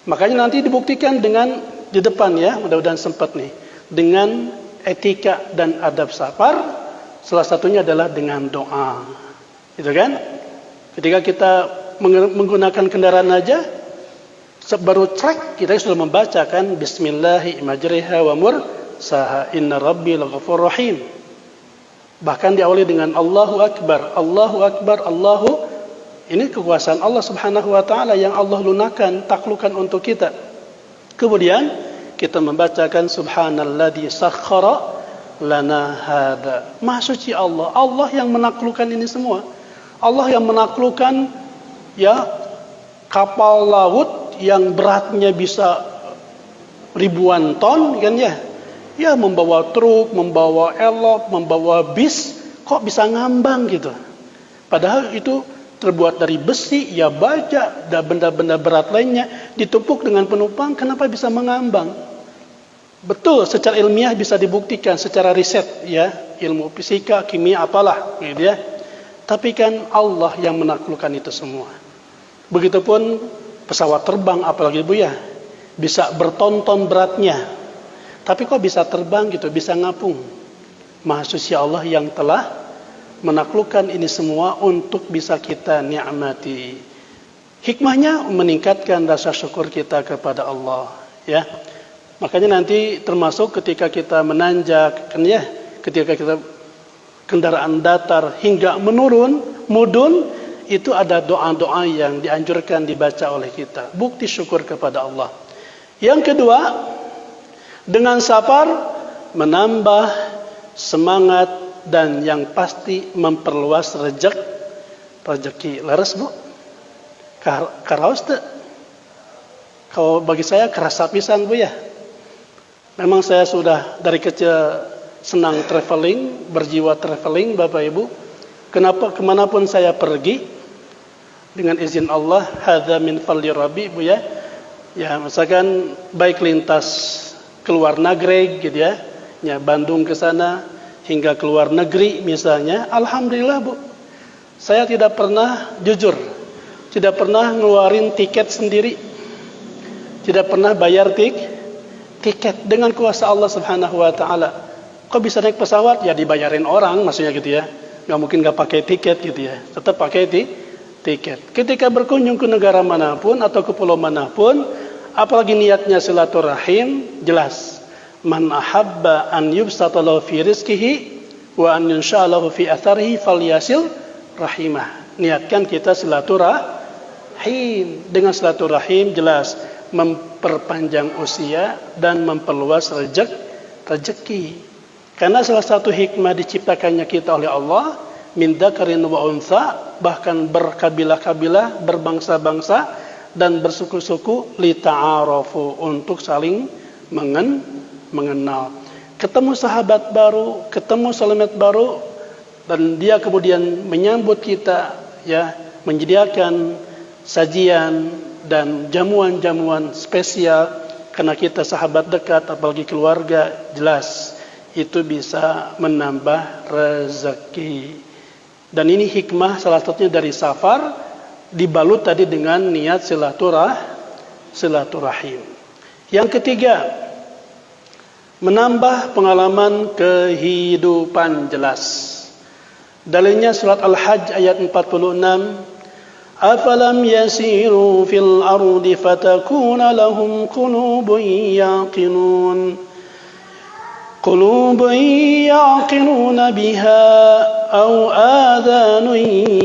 Speaker 1: Makanya nanti dibuktikan dengan di depan ya, mudah-mudahan sempat nih, dengan etika dan adab safar. Salah satunya adalah dengan doa. Gitu kan? Ketika kita menggunakan kendaraan aja, baru trek kita sudah membacakan Bismillahi majriha wa mursaha inna rabbi laghafur rahim. Bahkan diawali dengan Allahu Akbar, Allahu Akbar, Allahu. Ini kekuasaan Allah Subhanahu wa taala yang Allah lunakan, taklukan untuk kita. Kemudian kita membacakan Subhanalladzi sakhkhara lana hada. Maha suci Allah, Allah yang menaklukkan ini semua. Allah yang menaklukkan ya kapal laut yang beratnya bisa ribuan ton kan ya. Ya membawa truk, membawa elop, membawa bis, kok bisa ngambang gitu. Padahal itu terbuat dari besi, ya baja, dan benda-benda berat lainnya ditumpuk dengan penumpang, kenapa bisa mengambang? Betul, secara ilmiah bisa dibuktikan, secara riset ya, ilmu fisika, kimia, apalah, gitu ya. Tapi kan Allah yang menaklukkan itu semua. Begitupun pesawat terbang, apalagi Bu ya, bisa berton-ton beratnya. Tapi kok bisa terbang gitu, bisa ngapung. Maha suci Allah yang telah menaklukkan ini semua untuk bisa kita nikmati. Hikmahnya meningkatkan rasa syukur kita kepada Allah, ya. Makanya nanti termasuk ketika kita menanjak, kan ya, ketika kita kendaraan datar hingga menurun, mudun, itu ada doa-doa yang dianjurkan dibaca oleh kita. Bukti syukur kepada Allah. Yang kedua, dengan safar menambah semangat dan yang pasti memperluas rezeki. Laras Bu? Karaos tuh? Kalau bagi saya kerasa pisan Bu ya. Memang saya sudah dari kecil senang traveling, berjiwa traveling Bapak Ibu. Kenapa kemanapun saya pergi dengan izin Allah, hadza min fadli rabbi Bu ya. Ya misalkan baik lintas keluar negeri gitu ya. Ya Bandung ke sana hingga keluar negeri misalnya, alhamdulillah Bu, saya tidak pernah, jujur, tidak pernah ngeluarin tiket sendiri, tidak pernah bayar tiket dengan kuasa Allah Subhanahu wa taala. Kok bisa naik pesawat? Ya dibayarin orang, maksudnya gitu ya. Nggak mungkin nggak pakai tiket gitu ya, tetap pakai tiket. Ketika berkunjung ke negara manapun atau ke pulau manapun, apalagi niatnya silaturahim, jelas. Man ahabba an yubsata lahu fi rizqihi wa an yunshalahu fi atharihi falyasil rahimah. Niatkan kita silaturahim. Dengan silaturahim jelas memperpanjang usia dan memperluas rezeki. Karena salah satu hikmah diciptakannya kita oleh Allah, min dzakarin wa untha, bahkan berkabilah-kabilah, berbangsa-bangsa dan bersuku-suku, li ta'arafu, untuk saling mengenal. Ketemu sahabat baru, ketemu selamat baru, dan dia kemudian menyambut kita, ya, menyediakan sajian dan jamuan-jamuan spesial karena kita sahabat dekat, apalagi keluarga, jelas itu bisa menambah rezeki. Dan ini hikmah salah satunya dari safar, dibalut tadi dengan niat silaturahim. Yang ketiga, menambah pengalaman kehidupan jelas. Dalilnya surat Al-Hajj ayat 46. Afalam yasiru fil ardi fatakuna lahum qulubun yaqiluna biha aw adhanun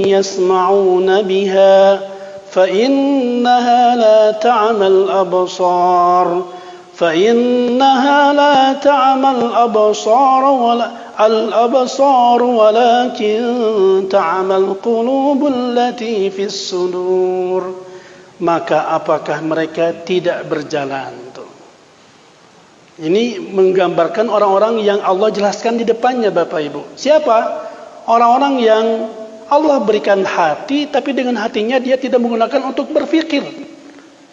Speaker 1: yasma'una biha fa innaha la ta'mal absar الأبصار ولكن تعمى القلوب التي في الصدور. Maka apakah mereka tidak berjalan? Ini menggambarkan orang-orang yang Allah jelaskan di depannya, Bapak Ibu. Siapa? Orang-orang yang Allah berikan hati, tapi dengan hatinya dia tidak menggunakan untuk berpikir,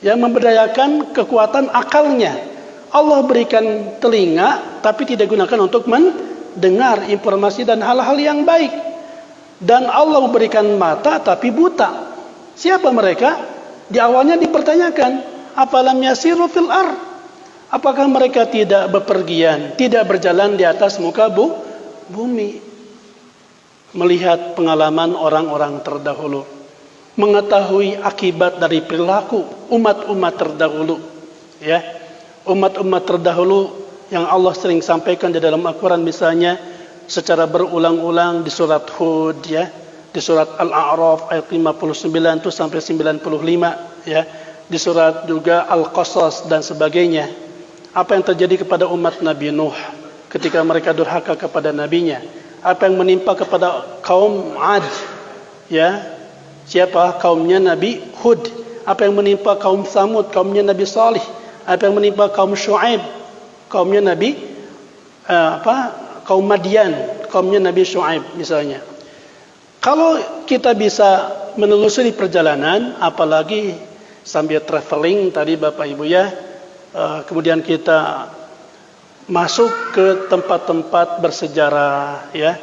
Speaker 1: yang memberdayakan kekuatan akalnya. Allah berikan telinga, tapi tidak gunakan untuk mendengar informasi dan hal-hal yang baik. Dan Allah memberikan mata, tapi buta. Siapa mereka? Di awalnya dipertanyakan, afalam yasiru fil ard? Apakah mereka tidak bepergian, tidak berjalan di atas muka bumi? Melihat pengalaman orang-orang terdahulu, mengetahui akibat dari perilaku umat-umat terdahulu, ya. Umat-umat terdahulu yang Allah sering sampaikan di dalam Al-Quran, misalnya secara berulang-ulang di surat Hud, ya, di surat Al-A'raf ayat 59 itu sampai 95, ya, di surat juga Al-Qasas dan sebagainya. Apa yang terjadi kepada umat Nabi Nuh ketika mereka durhaka kepada nabinya? Apa yang menimpa kepada kaum Ad, ya, siapa? Kaumnya Nabi Hud. Apa yang menimpa kaum Samud, kaumnya Nabi Salih? Apa yang menimpa kaum Syuaib, kaumnya Nabi kaum Madian, kaumnya Nabi Syuaib misalnya. Kalau kita bisa menelusuri perjalanan, apalagi sambil traveling tadi Bapak Ibu, ya, kemudian kita masuk ke tempat-tempat bersejarah, ya,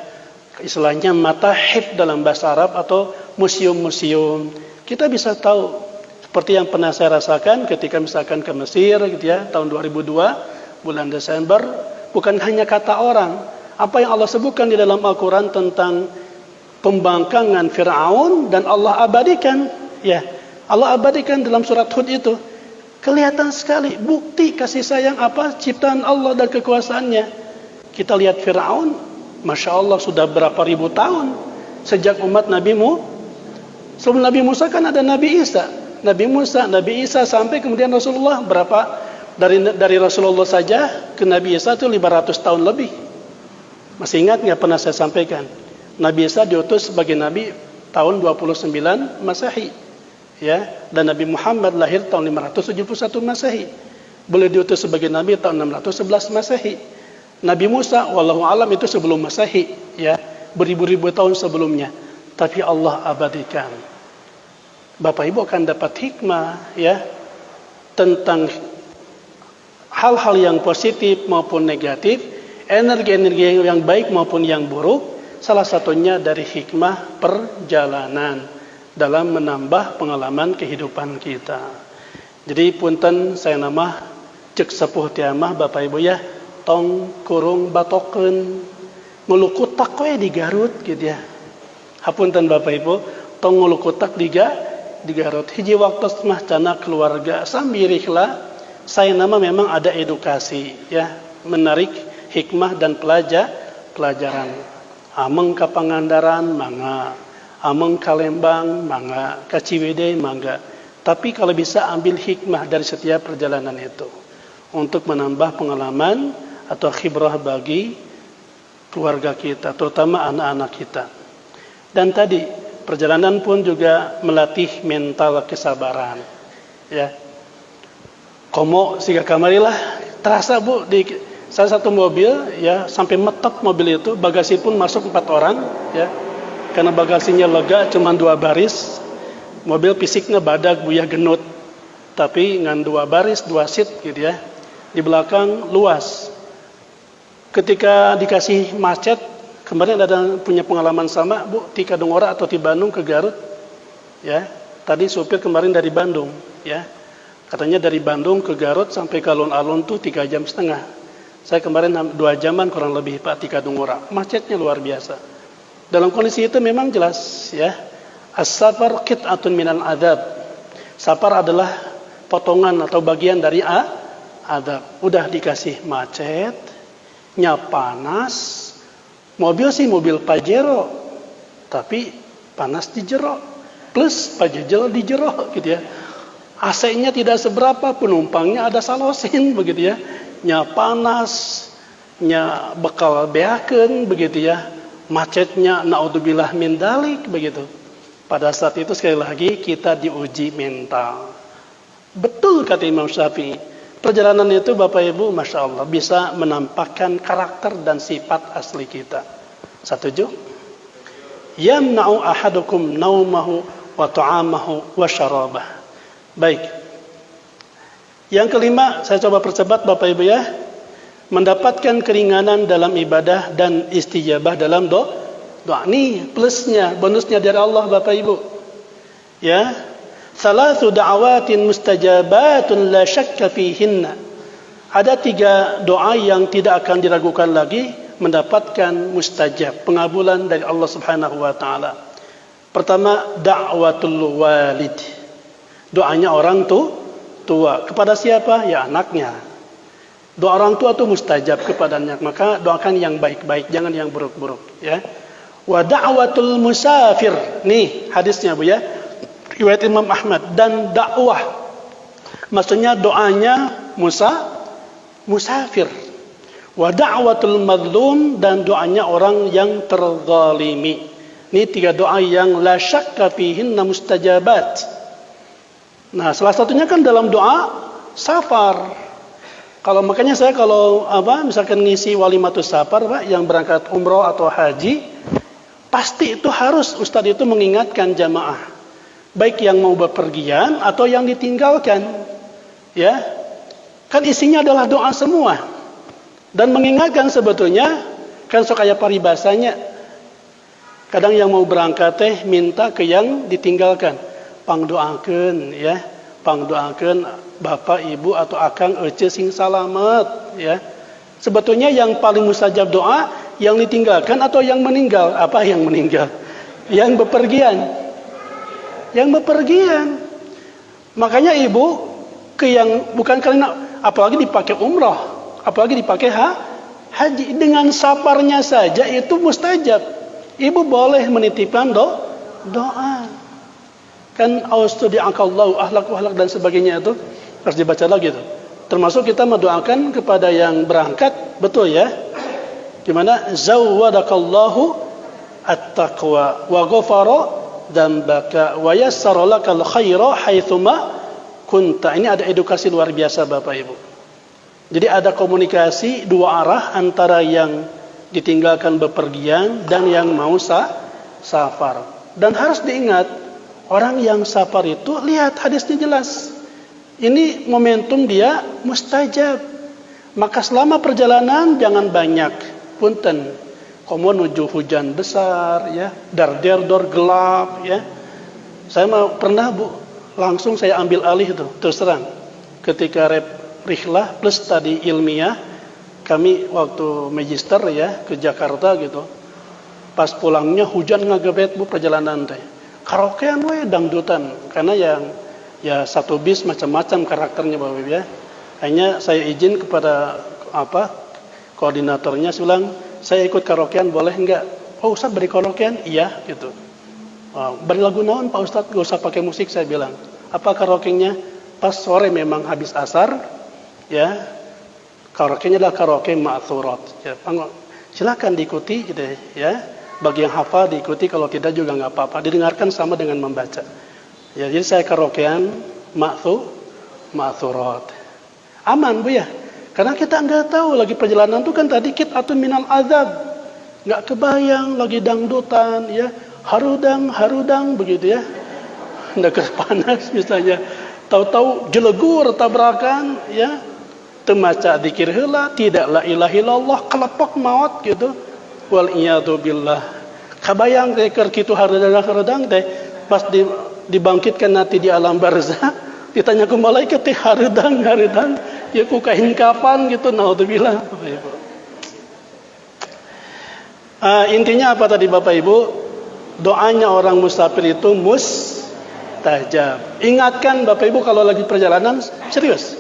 Speaker 1: istilahnya matahif dalam bahasa Arab atau museum-museum, kita bisa tahu. Seperti yang pernah saya rasakan ketika misalkan ke Mesir, gitu ya, tahun 2002 bulan Desember. Bukan hanya kata orang, apa yang Allah sebutkan di dalam Al-Quran tentang pembangkangan Fir'aun dan Allah abadikan, ya, Allah abadikan dalam surat Hud itu. Kelihatan sekali bukti kasih sayang ciptaan Allah dan kekuasaannya. Kita lihat Fir'aun, Masya Allah, sudah berapa ribu tahun sejak umat Nabi sebelum Nabi Musa kan ada Nabi Isa. Nabi Musa, Nabi Isa, sampai kemudian Rasulullah, berapa dari Rasulullah saja ke Nabi Isa itu 500 tahun lebih. Masih ingat nggak pernah saya sampaikan? Nabi Isa diutus sebagai Nabi tahun 29 Masehi, ya, dan Nabi Muhammad lahir tahun 571 Masehi. Boleh diutus sebagai Nabi tahun 611 Masehi. Nabi Musa, wallahu alam, itu sebelum Masehi, ya, beribu-ribu tahun sebelumnya. Tapi Allah abadikan. Bapak Ibu akan dapat hikmah, ya, tentang hal-hal yang positif maupun negatif, energi-energi yang baik maupun yang buruk. Salah satunya dari hikmah perjalanan dalam menambah pengalaman kehidupan kita. Jadi punten saya nama cek sepuh tiamah Bapak Ibu, ya, tong kurung batoken ngulukutak koe di Garut, gitu ya. Hapunten Bapak Ibu, tong ngulukutak di Garut. Hiji waktu mah cana keluarga sambiriklah, saya nama memang ada edukasi, ya, menarik hikmah dan pelajaran. Ameng ka Pangandaran mangga, ameng ka Lembang mangga, ka Ciwidey mangga. Tapi kalau bisa ambil hikmah dari setiap perjalanan itu untuk menambah pengalaman atau khibrah bagi keluarga kita, terutama anak-anak kita. Dan tadi perjalanan pun juga melatih mental kesabaran, ya. Komo siga kamarilah terasa Bu di salah satu mobil ya, sampai metop mobil itu, bagasi pun masuk 4 orang ya. Karena bagasinya lega cuma 2 baris. Mobil fisiknya badak Bu ya, genut. Tapi dengan 2 baris, 2 seat gitu ya. Di belakang luas. Ketika dikasih macet, kemarin ada punya pengalaman sama Bu, di Kadungora atau di Bandung ke Garut. Ya, tadi supir kemarin dari Bandung, ya. Katanya dari Bandung ke Garut sampai ke alun-alun tuh 3,5 jam. Saya kemarin 2 jaman kurang lebih Pak di Kadungora. Macetnya luar biasa. Dalam kondisi itu memang jelas ya. As-safar qit'atun minal adab. Safar adalah potongan atau bagian dari adab. Udah dikasih macet, panas. Mobil sih mobil Pajero, tapi panas di jero, plus Pajero di jero gitu ya. AC-nya tidak seberapa, penumpangnya ada salosin begitu ya. Panas, bekal beakeun begitu ya. Macetnya naudzubillah min dalik begitu. Pada saat itu sekali lagi kita diuji mental. Betul kata Imam Syafi'i. Perjalanan itu Bapak Ibu Masya Allah bisa menampakkan karakter dan sifat asli kita. Setuju? Yamna'u ahadukum naumahu wa ta'amahu wa syarabah. Baik. Yang kelima, saya coba percepat Bapak Ibu ya. Mendapatkan keringanan dalam ibadah dan istijabah dalam doa. Nih plusnya, bonusnya dari Allah Bapak Ibu. Ya. Salatu da'awatin mustajabatun la syakka fihinna. Ada 3 doa yang tidak akan diragukan lagi mendapatkan mustajab, pengabulan dari Allah Subhanahu wa taala. Pertama, da'watul walid. Doanya orang tua. Kepada siapa? Ya anaknya. Doa orang tua itu mustajab kepadanya, maka doakan yang baik-baik, jangan yang buruk-buruk ya. Wa da'watul musafir. Nih hadisnya Bu ya. Riwayat Imam Ahmad. Dan dakwah, maksudnya doanya musafir. Wa da'watul madlum, dan doanya orang yang terzalimi. Ini 3 doa yang la syakka fihinna mustajabat. Nah, salah satunya kan dalam doa safar. Makanya saya misalkan ngisi walimatus safar Pak, yang berangkat umroh atau haji, pasti itu harus Ustadz itu mengingatkan jamaah. Baik yang mau bepergian atau yang ditinggalkan. Ya. Kan isinya adalah doa semua. Dan mengingatkan sebetulnya kan sok aya paribasanya. Kadang yang mau berangkat minta ke yang ditinggalkan. Pangdoakeun ya. Pangdoakeun bapak, ibu atau akang ece sing salamet ya. Sebetulnya yang paling mustajab doa yang ditinggalkan atau yang meninggal? Apa yang meninggal? Yang bepergian. Yang bepergian. Makanya ibu ke yang bukan karena, apalagi dipakai umroh, apalagi dipakai haji, dengan saparnya saja itu mustajab. Ibu boleh menitipkan doa. Kan austudi'akallahu ahlak dan sebagainya itu harus dibaca lagi tuh. Termasuk kita mendoakan kepada yang berangkat, betul ya. Gimana? Zawwadakallahu at-taqwa wa ghafara dzambaka wa yassara lakal khaira haitsuma kunta. Ini ada edukasi luar biasa Bapak Ibu. Jadi ada komunikasi 2 arah antara yang ditinggalkan bepergian dan yang mau safar. Dan harus diingat, orang yang safar itu, lihat hadisnya jelas. Ini momentum dia mustajab. Maka selama perjalanan jangan banyak. Punten. Komo nuju hujan besar ya, dor gelap ya. Saya pernah Bu, langsung saya ambil alih itu, terus terang. Ketika rihlah plus tadi ilmiah, kami waktu magister ya ke Jakarta gitu. Pas pulangnya hujan ngagebet Bu perjalanan teh. Karaokean we dangdutan, karena yang ya satu bis macam-macam karakternya Bapak Ibu ya. Hanya saya izin kepada koordinatornya, saya bilang, saya ikut karaokean boleh enggak? Oh Ustaz beri karaokean? Iya gitu. Beri lagu naon Pak Ustaz? Gak usah pakai musik saya bilang. Apa karaoke-nya? Pas sore memang habis asar ya. Karaoke-nya adalah karaoke ma'thurat ya. Silakan diikuti gitu ya. Bagi yang hafal diikuti, kalau tidak juga enggak apa-apa. Didengarkan sama dengan membaca. Ya, jadi saya karaokean ma'thurat. Aman Bu ya. Karena kita nggak tahu lagi perjalanan itu kan tadi atau minal azab, nggak kebayang lagi dangdutan, ya harudang begitu ya, nggak panas misalnya, tahu-tahu jelegur tabrakan, ya temaca dikir heula, tidak la ilaha illallah, kelepok maut gitu, wal iyadu billah. Kabayang teh keur kitu harudang teh pas dibangkitkan nanti di alam barzah, ditanya ke malaikat teh harudang ya ku kain kapan gitu, naudzubillah. Intinya apa tadi Bapak Ibu? Doanya orang musafir itu mustajab. Ingatkan Bapak Ibu kalau lagi perjalanan, serius.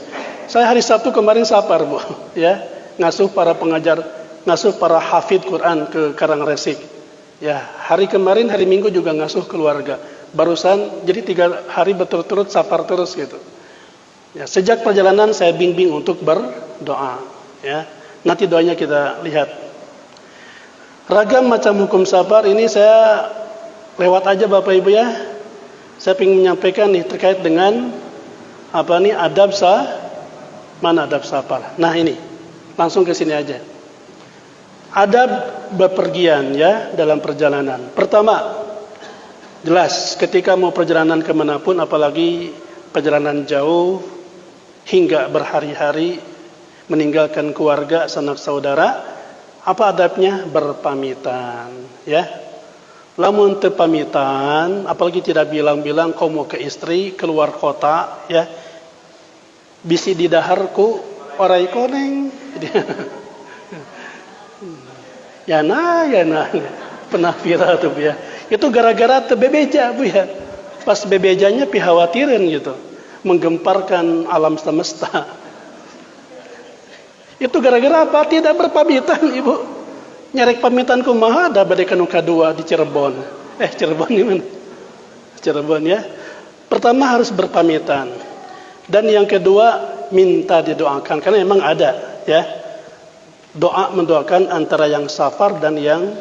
Speaker 1: Saya hari Sabtu kemarin safar Bu, ya, ngasuh para pengajar, ngasuh para hafid Quran ke Karangresik. Ya, hari kemarin hari Minggu juga ngasuh keluarga. Barusan jadi 3 hari berturut-turut safar terus gitu. Ya, sejak perjalanan saya bimbing untuk berdoa, ya. Nanti doanya kita lihat. Ragam macam hukum safar ini saya lewat aja Bapak Ibu ya. Saya ingin menyampaikan nih terkait dengan apa nih mana adab safar. Nah ini langsung ke sini aja. Adab bepergian ya dalam perjalanan. Pertama, jelas ketika mau perjalanan kemanapun, apalagi perjalanan jauh hingga berhari-hari meninggalkan keluarga sanak saudara, apa adabnya? Berpamitan, ya. Lamun teu pamitan, apalagi tidak bilang-bilang kau mau ke istri keluar kota, ya. Bisi didaharku orai koneng. Ya nah, pernah viral tuh ya. Itu gara-gara teu bebeja Bu ya. Pas bebejanya pihawatireun gitu, menggemparkan alam semesta. Itu gara-gara apa? Tidak berpamitan Ibu. Nyarek pamitan kumaha da bade kanu kadua di Cirebon. Cirebon di mana? Cirebon ya. Pertama harus berpamitan. Dan yang kedua minta didoakan, karena memang ada ya. Doa mendoakan antara yang safar dan yang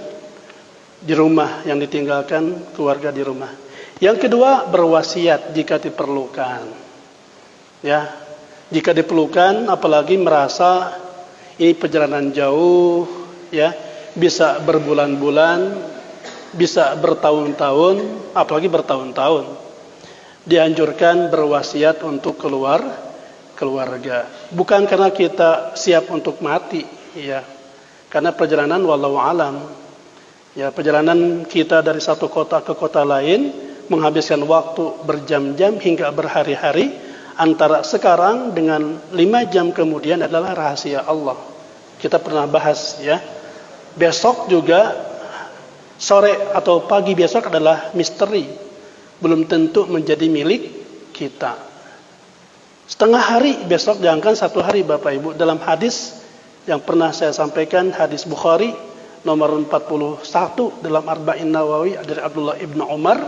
Speaker 1: di rumah, yang ditinggalkan keluarga di rumah. Yang kedua berwasiat jika diperlukan. Ya. Jika diperlukan, apalagi merasa ini perjalanan jauh, ya, bisa berbulan-bulan, bisa bertahun-tahun, apalagi bertahun-tahun, dianjurkan berwasiat untuk keluarga. Bukan karena kita siap untuk mati, ya, karena perjalanan wallahu alam, ya, perjalanan kita dari satu kota ke kota lain menghabiskan waktu berjam-jam hingga berhari-hari. Antara sekarang dengan 5 jam kemudian adalah rahasia Allah. Kita pernah bahas ya. Besok juga sore atau pagi besok adalah misteri. Belum tentu menjadi milik kita. Setengah hari besok, jangankan 1 hari Bapak Ibu. Dalam hadis yang pernah saya sampaikan, hadis Bukhari nomor 41 dalam Arba'in Nawawi dari Abdullah ibn Umar,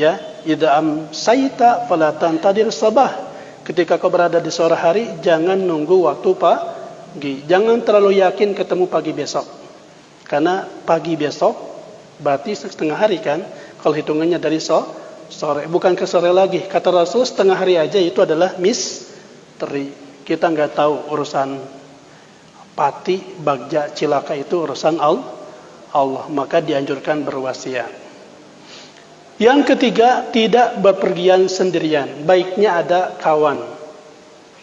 Speaker 1: ya, idza amsayta fala tantadir sabah. Ketika kau berada di sore hari, jangan nunggu waktu pagi. Jangan terlalu yakin ketemu pagi besok. Karena pagi besok berarti setengah hari kan. Kalau hitungannya dari sore, bukan ke sore lagi. Kata Rasul setengah hari aja itu adalah misteri. Kita nggak tahu urusan pati, bagja, cilaka itu urusan Allah. Maka dianjurkan berwasiat. Yang ketiga, tidak bepergian sendirian. Baiknya ada kawan.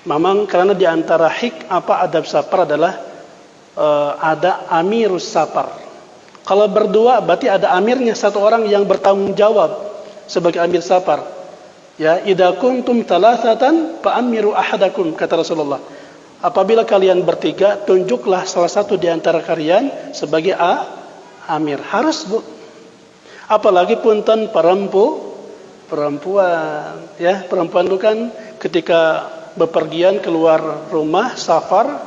Speaker 1: Memang karena di antara adab safar adalah ada amirus safar. Kalau berdua berarti ada amirnya, satu orang yang bertanggung jawab sebagai amir safar. Ya, idza kuntum thalathatan fa amiru ahadakum, kata Rasulullah. Apabila kalian bertiga, tunjuklah salah satu di antara kalian sebagai amir. Harus Bu. Apalagi punten perempuan, ya, perempuan itu kan ketika bepergian keluar rumah safar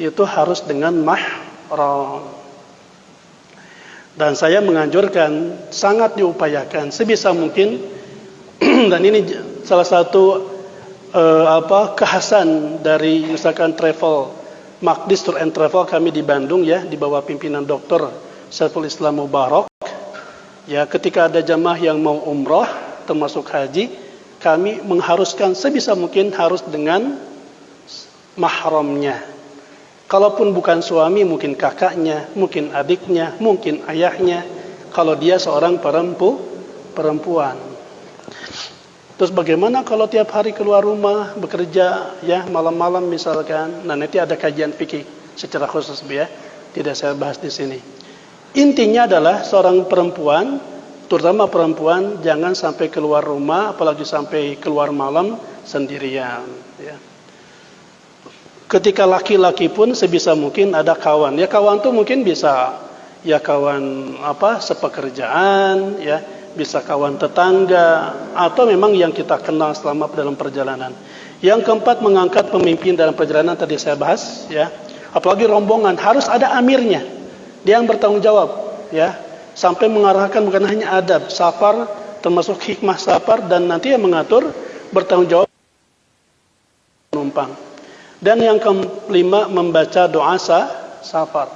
Speaker 1: itu harus dengan mahram. Dan saya menganjurkan, sangat diupayakan sebisa mungkin dan ini salah satu kekhasan dari misalkan travel Makdis Tour and Travel kami di Bandung ya, di bawah pimpinan Dr. Saiful Islam Mubarak. Ya, ketika ada jamaah yang mau umrah termasuk haji, kami mengharuskan sebisa mungkin harus dengan mahramnya. Kalaupun bukan suami, mungkin kakaknya, mungkin adiknya, mungkin ayahnya. Kalau dia seorang perempuan. Terus bagaimana kalau tiap hari keluar rumah bekerja, ya malam-malam misalkan. Nah, nanti ada kajian fikih secara khusus, ya. Tidak saya bahas di sini. Intinya adalah seorang perempuan, terutama perempuan, jangan sampai keluar rumah, apalagi sampai keluar malam sendirian. Ya. Ketika laki-laki pun sebisa mungkin ada kawan. Ya kawan tuh mungkin bisa ya kawan sepekerjaan, ya bisa kawan tetangga, atau memang yang kita kenal selama dalam perjalanan. Yang keempat, mengangkat pemimpin dalam perjalanan tadi saya bahas, ya. Apalagi rombongan harus ada amirnya, dia yang bertanggung jawab, ya. Sampai mengarahkan bukan hanya adab, safar termasuk hikmah safar, dan nanti yang mengatur bertanggung jawab penumpang. Dan yang kelima, membaca doa safar.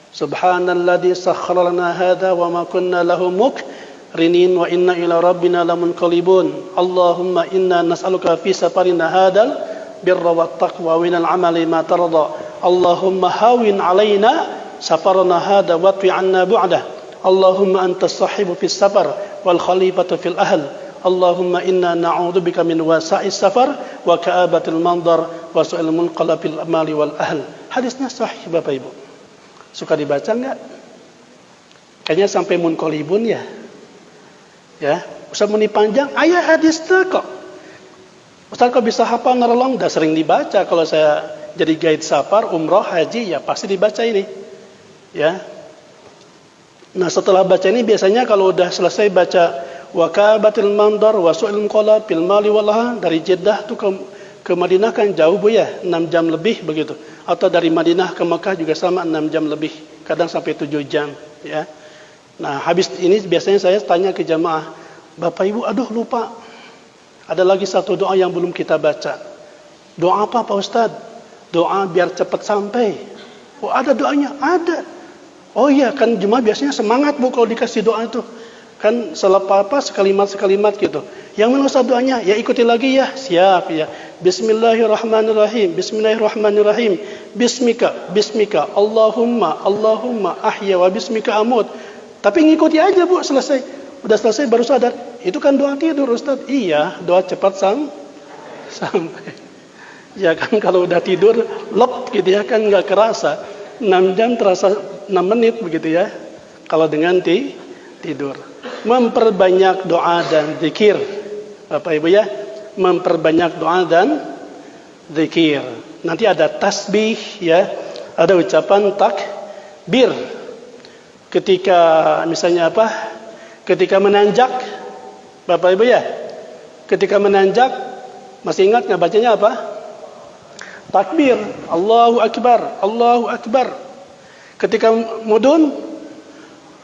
Speaker 1: Subhanalladzi sakhkhara lana hadza wa ma kunna lahu muqrinin wa inna ila rabbina lamunqalibun. Allahumma inna nas'aluka fi safarina hadzal birra wat taqwa wa minal amali ma tarda. Allahumma hawin alaina safarana hadza wa twi 'anna bu'dah. Allahumma antas sahibu fis safar wal khalifatu fil ahl. Allahumma inna na'udzubika min wasa'is safar wa ka'abatil mandar wa su'il munqalabil amali wal ahl. Hadisnya sahih Bapak Ibu. Suka dibaca enggak? Kayaknya sampai munqalibun ya. Ya, Ustaz muni panjang, ayat hadis kok. Ustaz kok bisa hafal narolong? Udah sering dibaca kalau saya jadi guide safar, umroh, haji, ya pasti dibaca ini. Ya. Nah, setelah baca ini biasanya kalau udah selesai baca wa ka'abatil mandar wa su'il munqalabil mali wal ahl, dari Jeddah tuh ke Madinah kan jauh Bu ya, 6 jam lebih begitu. Atau dari Madinah ke Mekah juga sama 6 jam lebih, kadang sampai 7 jam, ya. Nah, habis ini biasanya saya tanya ke jamaah, Bapak Ibu, aduh lupa. Ada lagi satu doa yang belum kita baca. Doa apa Pak Ustaz? Doa biar cepat sampai. Oh, ada doanya? Ada. Oh iya, kan jemaah biasanya semangat Bu kalau dikasih doa itu. Kan selepas sekalimat-sekalimat gitu. Yang mana Ustaz doanya? Ya ikuti lagi ya. Siap ya. Bismillahirrahmanirrahim. Bismillahirrahmanirrahim. Bismika. Allahumma ahya wa bismika amut. Tapi ngikuti aja Bu, selesai. Udah selesai baru sadar. Itu kan doa tidur Ustaz. Iya, doa cepat sampai. Ya kan kalau udah tidur lep gitu ya kan nggak kerasa. 6 jam terasa 6 menit begitu ya. Kalau dengan tidur. Memperbanyak doa dan zikir. Bapak Ibu ya, memperbanyak doa dan zikir. Nanti ada tasbih ya, ada ucapan takbir. Ketika misalnya ketika menanjak, Bapak Ibu ya, ketika menanjak, masih ingat nggak bacanya apa? Takbir, Allahu Akbar, Allahu Akbar. Ketika mudun,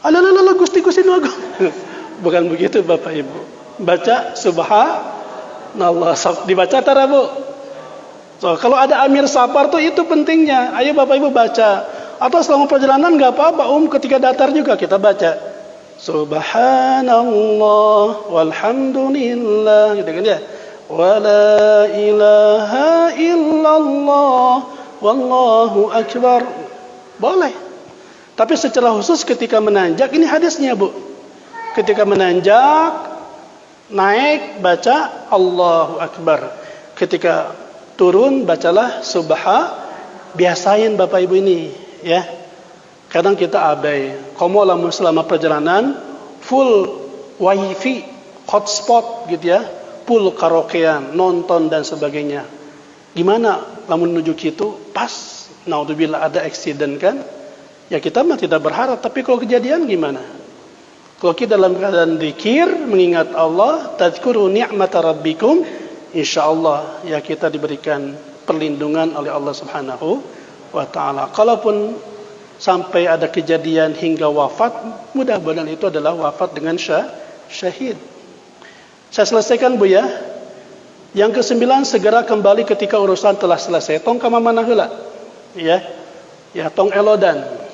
Speaker 1: alalala Gusti Nuagung. Bukan begitu Bapak Ibu. Baca subhanallah. Dibaca tara Bu. So, kalau ada amir safar tuh itu pentingnya. Ayo Bapak Ibu baca. Atau selama perjalanan nggak apa-apa ketika datar juga kita baca. Subhanallah walhamdulillah gitu kan ya. Wala ilaha illallah wallahu akbar. Boleh. Tapi secara khusus ketika menanjak, ini hadisnya Bu. Ketika menanjak, naik, baca Allahu Akbar. Ketika turun, bacalah biasain Bapak Ibu ini, ya. Kadang kita abai. Komo lamun selama perjalanan, full wifi, hotspot gitu ya, full karaokean, nonton dan sebagainya. Gimana lamun menuju kitu, pas, naudzubillah ada accident kan? Ya kita mah tidak berharap, tapi kalau kejadian gimana? Kalau kita dalam keadaan zikir, mengingat Allah, tadzkuru ni'mata rabbikum, insyaallah ya kita diberikan perlindungan oleh Allah Subhanahu wa taala. Kalaupun sampai ada kejadian hingga wafat, mudah-mudahan itu adalah wafat dengan syahid. Saya selesaikan Bu ya. Yang ke-9, segera kembali ketika urusan telah selesai. Tong ka mana heula? Ya. Ya, tong elodan.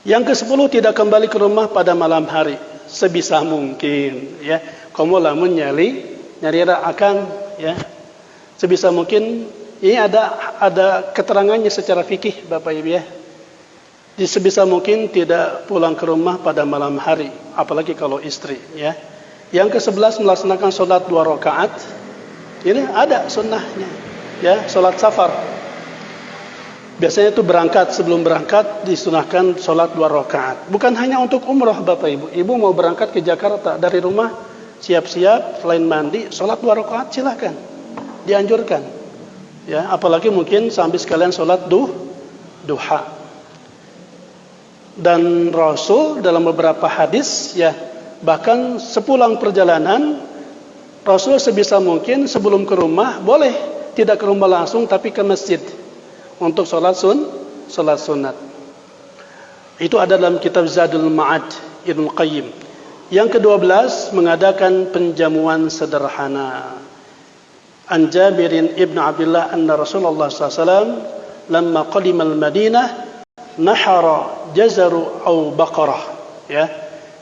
Speaker 1: Yang ke-10, tidak kembali ke rumah pada malam hari sebisa mungkin ya. Kamu lamun nyari akan ya. Sebisa mungkin ini ada ada keterangannya secara fikih Bapak Ibu ya. Sebisa mungkin tidak pulang ke rumah pada malam hari, apalagi kalau istri ya. Yang ke-11 melaksanakan sholat 2 rakaat. Ini ada sunnahnya ya, sholat safar. Biasanya itu berangkat, sebelum berangkat disunahkan sholat 2 rakaat. Bukan hanya untuk umrah Bapak Ibu. Ibu mau berangkat ke Jakarta dari rumah, siap-siap, selain mandi, sholat 2 rakaat silakan. Dianjurkan. Ya, apalagi mungkin sambil sekalian sholat duha. Dan Rasul dalam beberapa hadis ya, bahkan sepulang perjalanan Rasul sebisa mungkin sebelum ke rumah, boleh tidak ke rumah langsung tapi ke masjid untuk sholat sunat. Itu ada dalam kitab Zadul Ma'ad Ibnu Qayyim. Yang ke-12 mengadakan penjamuan sederhana. An Jabirin ibn Abdullah anna Rasulullah SAW lamma qadima al-Madinah nahara jazaru au baqarah ya.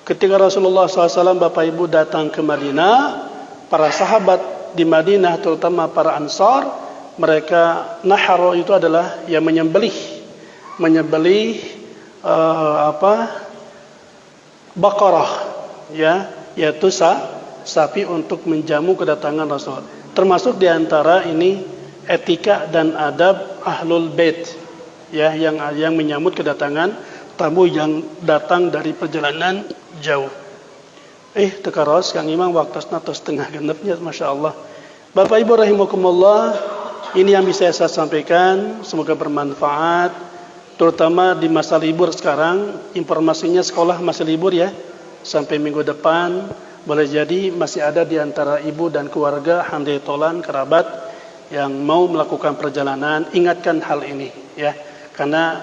Speaker 1: Ketika Rasulullah SAW Bapak Ibu datang ke Madinah, para sahabat di Madinah terutama para Ansar, mereka nahara itu adalah yang menyembelih baqarah ya, yaitu sapi untuk menjamu kedatangan Rasul. Termasuk diantara ini etika dan adab ahlul bait ya, yang menyambut kedatangan tamu yang datang dari perjalanan jauh. Tekaros Kang Imam waktu setengah genepnya, Masya Allah. Bapak Ibu rahimakumullah, ini yang bisa saya sampaikan, semoga bermanfaat, terutama di masa libur sekarang. Informasinya sekolah masih libur ya, sampai minggu depan. Boleh jadi masih ada di antara ibu dan keluarga, handai tolan, kerabat yang mau melakukan perjalanan. Ingatkan hal ini ya, karena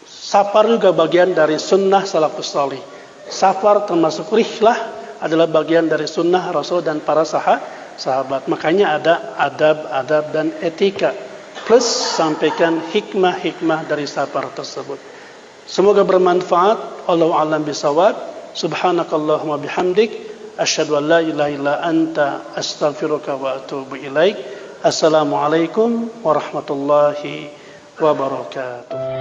Speaker 1: safar juga bagian dari sunnah salafus salih. Safar termasuk rihlah adalah bagian dari sunnah Rasul dan para sahabat. Makanya ada adab-adab dan etika. Plus sampaikan hikmah-hikmah dari safar tersebut. Semoga bermanfaat. Allahu a'lam bishawab. Subhanakallahumma bihamdik. Asyhadu an la ilaha illa anta astaghfiruka wa atubu ilaik. Assalamualaikum warahmatullahi wabarakatuh.